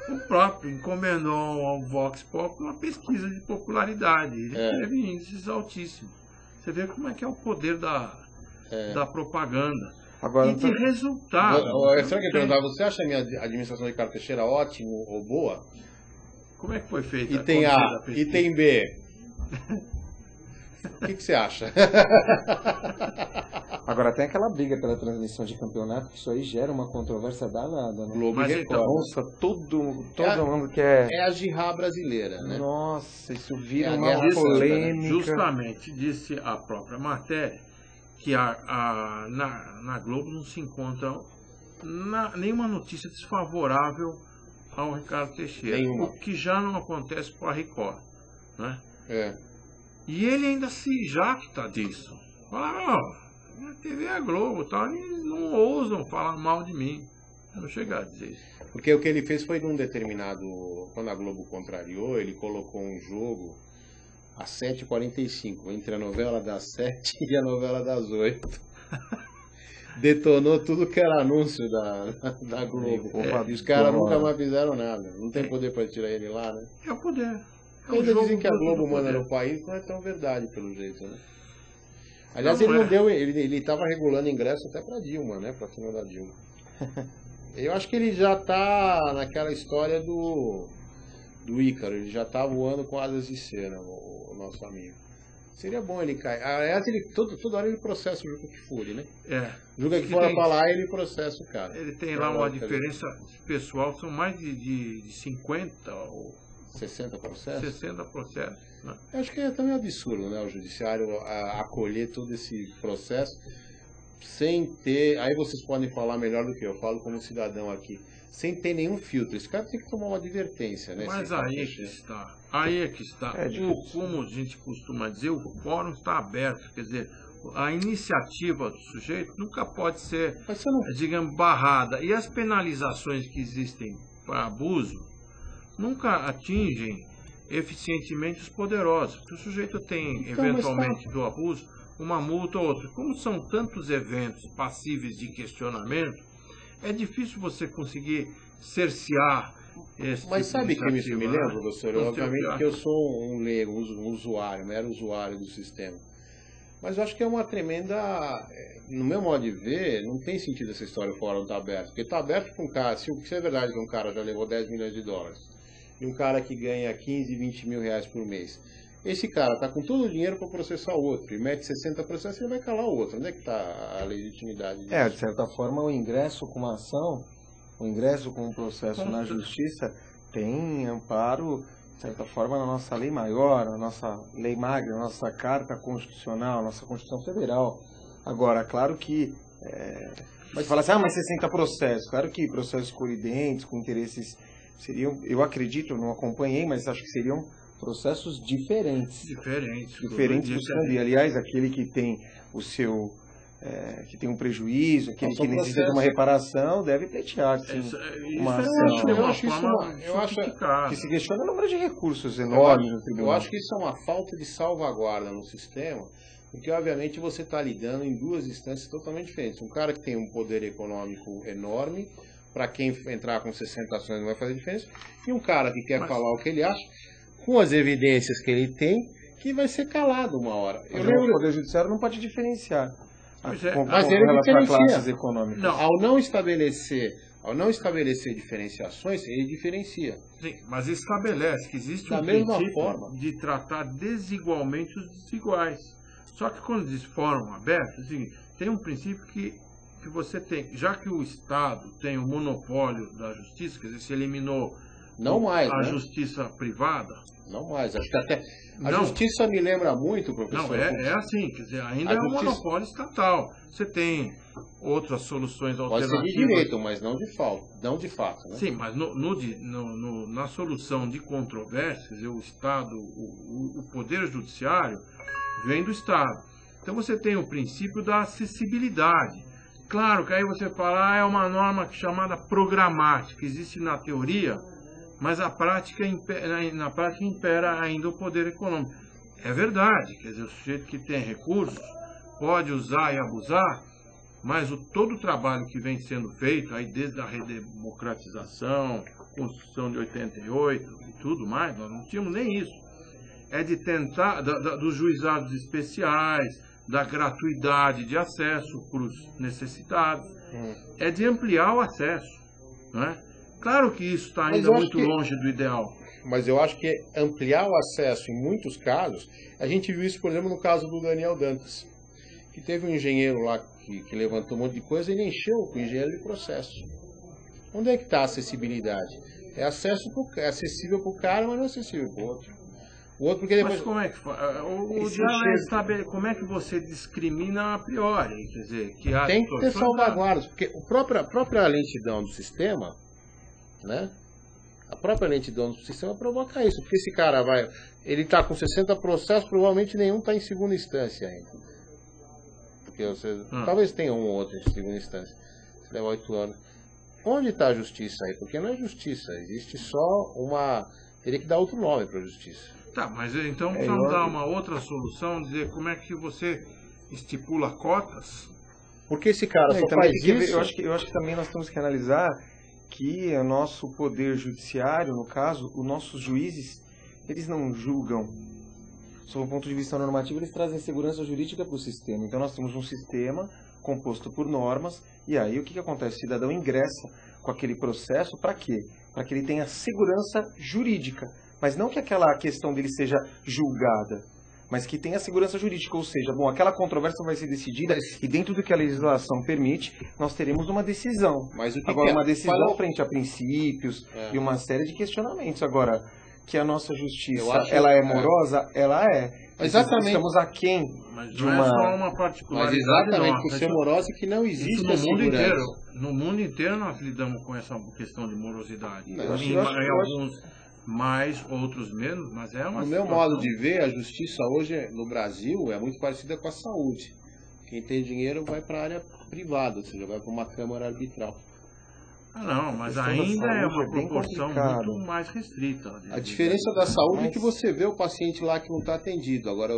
O próprio encomendou ao Vox Populi uma pesquisa de popularidade. Ele teve índices altíssimos. Você vê como é que é o poder da propaganda. Agora, e de resultado. Será que eu perguntar, você acha a minha administração de Ricardo Teixeira ótima ou boa? Como é que foi feita e tem A e tem B. O que você acha? Agora tem aquela briga pela transmissão de campeonato, que isso aí gera uma controvérsia danada. Globo e Record. Nossa, todo mundo quer... É a Jihá brasileira, né? Nossa, isso vira uma polêmica. Justamente, disse a própria matéria, que na Globo não se encontra nenhuma notícia desfavorável ao Ricardo Teixeira, o que já não acontece com a Record, né? E ele ainda se jacta disso. Fala, a TV é a Globo, tá? Eles não ousam falar mal de mim. Eu não chegar a dizer isso. Porque o que ele fez foi num determinado... Quando a Globo contrariou, ele colocou um jogo às 7h45, entre a novela das 7 e a novela das 8. Detonou tudo que era anúncio da Globo. E os caras nunca mais fizeram nada. Não tem poder para tirar ele lá, né? É o poder. Ainda dizem que a Globo manda no país, não é tão verdade, pelo jeito, né? Aliás, ele estava regulando ingresso até para Dilma, né? Para cima da Dilma. Eu acho que ele já está naquela história do Ícaro, ele já está voando com asas de cera, o nosso amigo. Seria bom ele cair. Aliás, toda hora ele processa o Juca Kfouri, né? Juca Kfouri para lá, ele processa o cara. Ele tem lá uma diferença pessoal, são mais de 50 ou 60 processos? 60 processos. Né? Eu acho que é também absurdo, né? O judiciário acolher todo esse processo sem ter... Aí vocês podem falar melhor do que eu falo como cidadão aqui. Sem ter nenhum filtro. Esse cara tem que tomar uma advertência, né? Mas aí é que está. Aí é que está. Como a gente costuma dizer, o fórum está aberto. Quer dizer, a iniciativa do sujeito nunca pode ser, digamos, barrada. E as penalizações que existem para abuso nunca atingem eficientemente os poderosos. O sujeito tem, eventualmente, do abuso, uma multa ou outra. Como são tantos eventos passíveis de questionamento, é difícil você conseguir cercear esse Mas tipo sabe de que isso me iniciativa, lembra, professor? Obviamente que eu sou um leigo, um usuário, mero usuário do sistema. Mas eu acho que é uma tremenda... No meu modo de ver, não tem sentido essa história fora do tá aberto. Porque tá aberto com um cara... Se é verdade que um cara já levou 10 milhões de dólares e um cara que ganha 15, 20 mil reais por mês, esse cara tá com todo o dinheiro para processar o outro e mete 60 processos e ele vai calar o outro. Onde é que tá a legitimidade disso? De certa forma, o ingresso com uma ação, o ingresso com um processo na justiça tem amparo, de certa forma, na nossa lei maior, na nossa lei magra, na nossa Carta Constitucional, na nossa Constituição Federal. Agora, claro que... Mas fala assim, mas 60 processos. Claro que processos coincidentes, com interesses, seriam... Eu acredito, não acompanhei, mas acho que seriam processos diferentes. Diferentes buscando. E, aliás, aquele que tem o seu... que tem um prejuízo, aquele que necessita de uma reparação, deve pleitear, sim, uma ação. Eu acho que se questiona o número de recursos enormes no tribunal. Eu acho que isso é uma falta de salvaguarda no sistema, porque, obviamente, você está lidando em duas instâncias totalmente diferentes. Um cara que tem um poder econômico enorme para quem entrar com 60 ações não vai fazer diferença, e um cara que quer falar o que ele acha, com as evidências que ele tem, que vai ser calado uma hora. O Poder Judiciário não pode diferenciar. Mas ele diferencia. Não. Ao não estabelecer diferenciações, ele diferencia. Sim, mas estabelece que existe da um mesma princípio forma de tratar desigualmente os desiguais. Só que quando diz fórum aberto, assim, tem um princípio que você tem, já que o Estado tem o monopólio da justiça, quer dizer, se eliminou a justiça privada. Não mais, acho que até a justiça me lembra muito, professor. Não, é assim, quer dizer, ainda é um monopólio estatal. Você tem outras soluções alternativas. Pode ser de direito, mas não de fato. Né? Sim, mas na solução de controvérsias, o Estado, o Poder Judiciário vem do Estado. Então você tem o princípio da acessibilidade. Claro que aí você fala, é uma norma chamada programática, existe na teoria, mas na prática impera ainda o poder econômico. É verdade, quer dizer, o sujeito que tem recursos pode usar e abusar, mas todo o trabalho que vem sendo feito, aí desde a redemocratização, Constituição de 88 e tudo mais, nós não tínhamos nem isso. É de tentar, dos juizados especiais, da gratuidade de acesso para os necessitados, é de ampliar o acesso, não é? Claro que isso está ainda muito longe do ideal. Mas eu acho que ampliar o acesso em muitos casos, a gente viu isso, por exemplo, no caso do Daniel Dantas, que teve um engenheiro lá que levantou um monte de coisa e ele encheu o engenheiro de processo. Onde é que está a acessibilidade? É acessível para o cara, mas não é acessível para o outro. Porque depois... Mas como é que como é que você discrimina a priori? Quer dizer, tem que ter salvaguardas, porque a própria lentidão do sistema, né? A própria lentidão do sistema provoca isso, porque esse cara ele está com 60 processos, provavelmente nenhum está em segunda instância ainda. Porque talvez tenha um ou outro em segunda instância. Você leva 8 anos. Onde está a justiça aí? Porque não é justiça, existe só teria que dar outro nome para a justiça. Tá, mas então vamos dar uma outra solução, dizer como é que você estipula cotas? Porque esse cara só faz isso... Eu acho que também nós temos que analisar que o nosso poder judiciário, no caso, os nossos juízes, eles não julgam. Sob o ponto de vista normativo, eles trazem segurança jurídica para o sistema. Então nós temos um sistema composto por normas, e aí o que acontece? O cidadão ingressa com aquele processo para quê? Para que ele tenha segurança jurídica. Mas não que aquela questão dele seja julgada, mas que tenha segurança jurídica, ou seja, aquela controvérsia vai ser decidida e dentro do que a legislação permite, nós teremos uma decisão. Mas agora, uma decisão frente a princípios e uma série de questionamentos. Agora, que a nossa justiça, ela é morosa, ela é. Exatamente. Estamos aquém de uma... Mas não é só uma particularidade. Mas exatamente, por ser morosa que não existe a segurança. No mundo inteiro nós lidamos com essa questão de morosidade. Alguns mais, outros menos, mas é uma No meu modo de ver, a justiça hoje no Brasil é muito parecida com a saúde. Quem tem dinheiro vai para a área privada, ou seja, vai para uma câmara arbitral. Não, mas ainda é uma proporção muito mais restrita. A diferença da saúde é que você vê o paciente lá que não está atendido. Agora,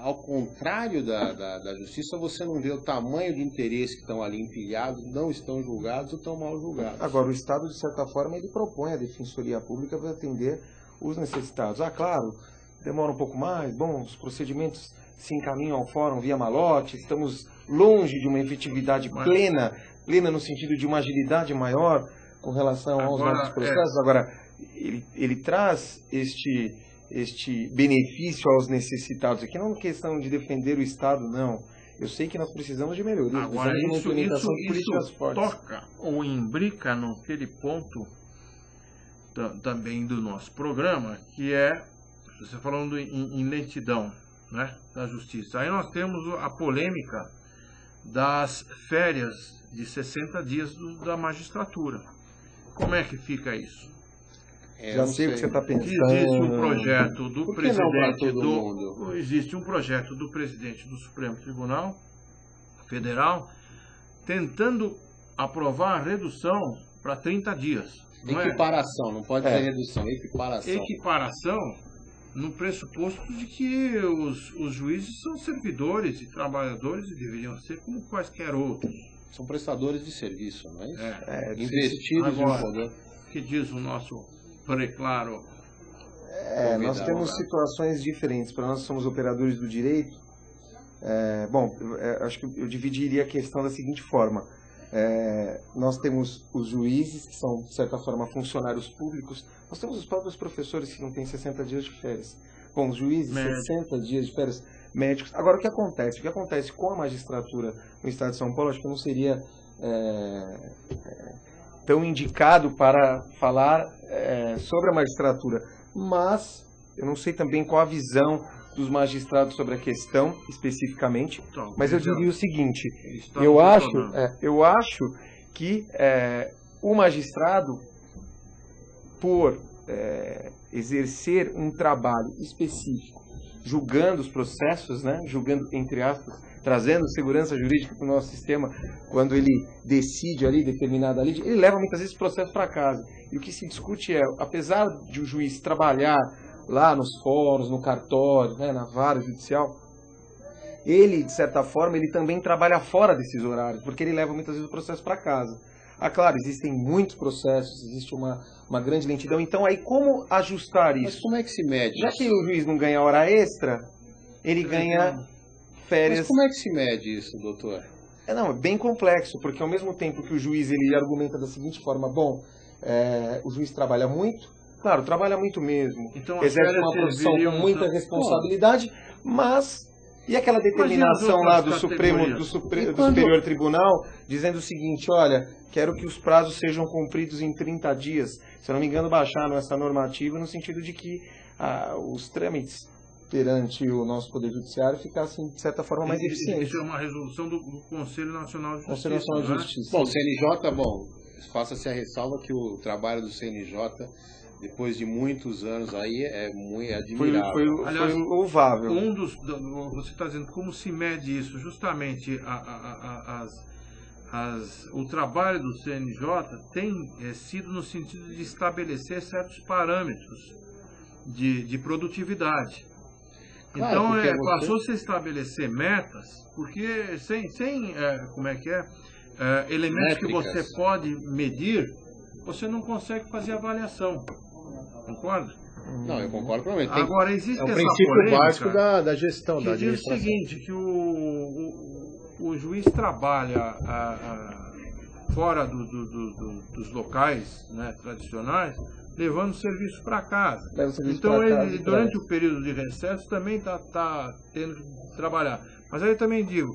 ao contrário da justiça, você não vê o tamanho de interesse que estão ali empilhados, não estão julgados ou estão mal julgados. Agora, o Estado, de certa forma, ele propõe a Defensoria Pública para atender os necessitados. Claro, demora um pouco mais, os procedimentos se encaminham ao fórum via malote, estamos longe de uma efetividade plena no sentido de uma agilidade maior com relação aos nossos processos. Agora, ele traz este benefício aos necessitados. Aqui não é uma questão de defender o Estado, não. Eu sei que nós precisamos de melhoria. Agora, isso toca ou imbrica naquele ponto também do nosso programa, que é, você falando em lentidão, né, da justiça. Aí nós temos a polêmica das férias de 60 dias da magistratura. Como é que fica isso? Já sei o que você está pensando. Existe um projeto do presidente existe um projeto do presidente do Supremo Tribunal Federal tentando aprovar a redução para 30 dias. Equiparação, não pode ser redução, equiparação. Equiparação no pressuposto de que os juízes são servidores e trabalhadores e deveriam ser como quaisquer outros. são prestadores de serviço, não é isso? Investidos em poder. O que diz o nosso preclaro? Nós temos situações diferentes. Para nós que somos operadores do direito, acho que eu dividiria a questão da seguinte forma. Nós temos os juízes, que são, de certa forma, funcionários públicos. Nós temos os próprios professores que não têm 60 dias de férias. Bom, os juízes, 60 dias de férias, médicos. Agora, o que acontece? O que acontece com a magistratura no Estado de São Paulo, acho que não seria tão indicado para falar sobre a magistratura. Mas, eu não sei também qual a visão dos magistrados sobre a questão, especificamente, mas eu diria o seguinte, eu acho que o magistrado, por exercer um trabalho específico, julgando os processos, né, julgando, entre aspas, trazendo segurança jurídica para o nosso sistema, quando ele decide ali determinada lei, ele leva muitas vezes o processo para casa. E o que se discute é, apesar de o juiz trabalhar lá nos fóruns, no cartório, né, na vara judicial, ele, de certa forma, ele também trabalha fora desses horários, porque ele leva muitas vezes o processo para casa. Claro, existem muitos processos, existe uma grande lentidão, então aí como ajustar isso? Mas como é que se mede Já isso? que o juiz não ganha hora extra, ele ganha férias... Mas como é que se mede isso, doutor? É bem complexo, porque ao mesmo tempo que o juiz ele argumenta da seguinte forma, o juiz trabalha muito, claro, trabalha muito mesmo, então, exerce uma profissão com muita responsabilidade, mas... E aquela determinação lá do Superior Tribunal, dizendo o seguinte, olha, quero que os prazos sejam cumpridos em 30 dias. Se eu não me engano, baixaram essa normativa no sentido de que os trâmites perante o nosso Poder Judiciário ficassem, de certa forma, mais eficientes. Isso é uma resolução do Conselho Nacional de Justiça. Conselho Nacional de Justiça. Bom, o CNJ, faça-se a ressalva que o trabalho do CNJ... depois de muitos anos aí, é muito admirável. Aliás, foi louvável. Você está dizendo como se mede isso? Justamente o trabalho do CNJ tem sido no sentido de estabelecer certos parâmetros de produtividade. Claro, então, passou-se a estabelecer metas, porque sem elementos que você pode medir, você não consegue fazer avaliação. Concorda? Não, eu concordo plenamente. Agora, existe essa princípio polêmica básico da gestão, que da diz o administração. seguinte, que o juiz trabalha fora dos locais, né, tradicionais, levando serviço para casa. Então, ele, durante o período de recesso, também está tendo que trabalhar. Mas aí eu também digo,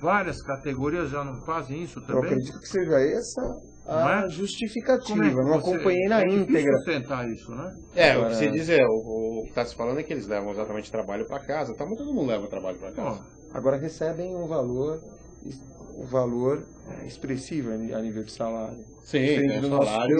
várias categorias já não fazem isso também? Eu acredito que seja essa a justificativa. Não acompanhei na íntegra. Sustentar isso, né? O que se diz o que está se falando é que eles levam exatamente trabalho para casa. Mas todo mundo leva trabalho para casa. Agora recebem um valor expressivo a nível de salário. Sim, tem um salário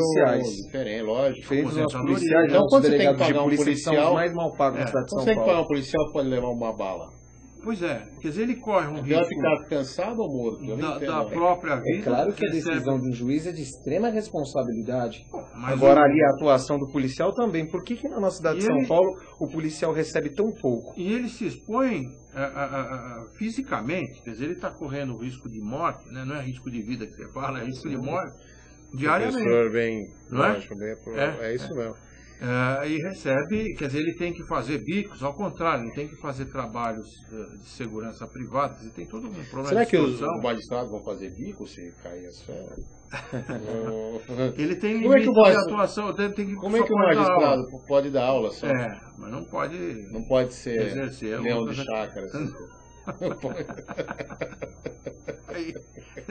diferente, lógico. Diferente dos nossos policiais. Então, quando você tem que pagar um policial, são os mais mal pagos na cidade de São Paulo. Quando você tem que pagar um policial, pode levar uma bala. Pois é, quer dizer, ele corre um risco... Vai ficar cansado ou morto? Da própria vida. É claro que a decisão do juiz é de extrema responsabilidade. Agora, ali a atuação do policial também. Por que na nossa cidade de São Paulo o policial recebe tão pouco? E ele se expõe fisicamente, quer dizer, ele está correndo o risco de morte, né? Não é risco de vida que você fala, é risco de morte diariamente. Professor, bem, não é? Lógico, é isso mesmo. E recebe, quer dizer, ele tem que fazer bicos, ao contrário, ele tem que fazer trabalhos de segurança privada, e tem todo um problema. Será que os magistrados vão fazer bico se cair as férias? Ele tem limite de atuação, tem que como é que o magistrado pode dar aula só? Mas não pode. Não pode ser exercer, leão de chácara. Assim. Não pode.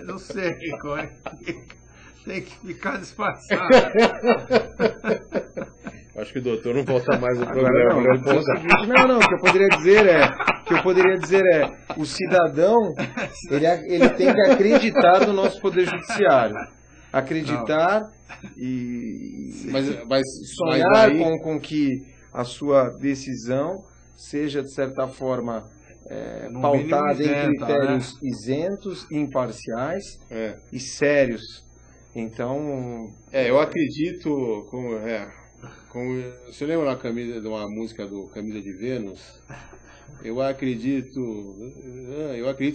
Não sei como é que tem que ficar disfarçado. Acho que o doutor não volta mais no programa. Não, o que eu poderia dizer é o cidadão, ele tem que acreditar no nosso Poder Judiciário. Acreditar mas sonhar com que a sua decisão seja, de certa forma, pautada em critérios isentos, imparciais e sérios. Então... eu acredito... Você lembra de uma música do Camisa de Vênus? Eu acredito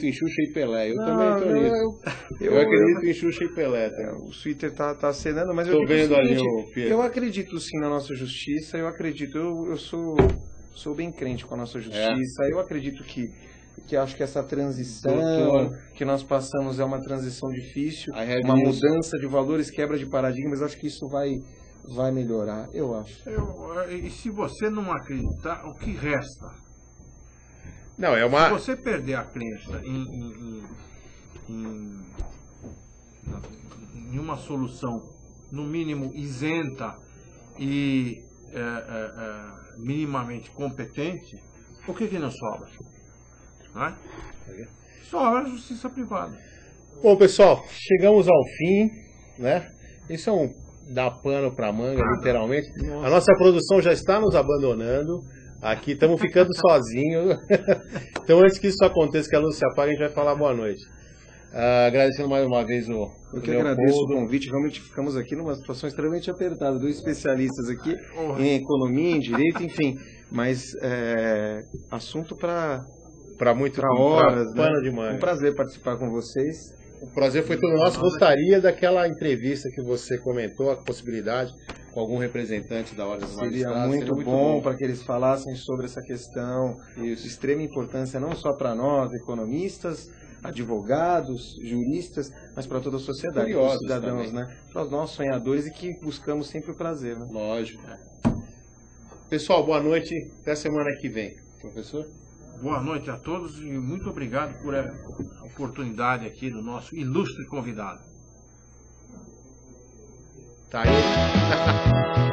em Xuxa e Pelé. Eu também tô nisso. Eu acredito em Xuxa e Pelé. Tá? O Twitter tá acenando, mas tô vendo ali o Pedro. Eu acredito sim na nossa justiça. Eu acredito. Eu sou bem crente com a nossa justiça. Eu acredito que acho que essa transição que nós passamos é uma transição difícil, uma mudança de valores, quebra de paradigmas. Acho que isso vai melhorar. Eu acho. E se você não acreditar, o que resta? Não, é uma... Se você perder a crença em uma solução, no mínimo isenta e minimamente competente, o que não sobra? Não é? Sobra a justiça privada. Bom, pessoal, chegamos ao fim, né? Isso é dar pano para manga, literalmente. Nossa. A nossa produção já está nos abandonando. Aqui estamos ficando sozinhos. Então, antes que isso aconteça, que a luz se apague, a gente vai falar boa noite. Agradecendo mais uma vez o Eu que agradeço o convite. Realmente ficamos aqui numa situação extremamente apertada. 2 especialistas aqui em economia, em direito, enfim. Mas assunto para horas. Pano de manga. Um prazer participar com vocês. O prazer foi todo nosso. Gostaria daquela entrevista que você comentou, a possibilidade com algum representante da Ordem dos Magistrados. Seria muito bom para que eles falassem sobre essa questão de extrema importância, não só para nós, economistas, advogados, juristas, mas para toda a sociedade, para os cidadãos, né? Para nós sonhadores e que buscamos sempre o prazer. Né? Lógico. Pessoal, boa noite. Até semana que vem. Professor? Boa noite a todos e muito obrigado por a oportunidade aqui do nosso ilustre convidado. Tá aí.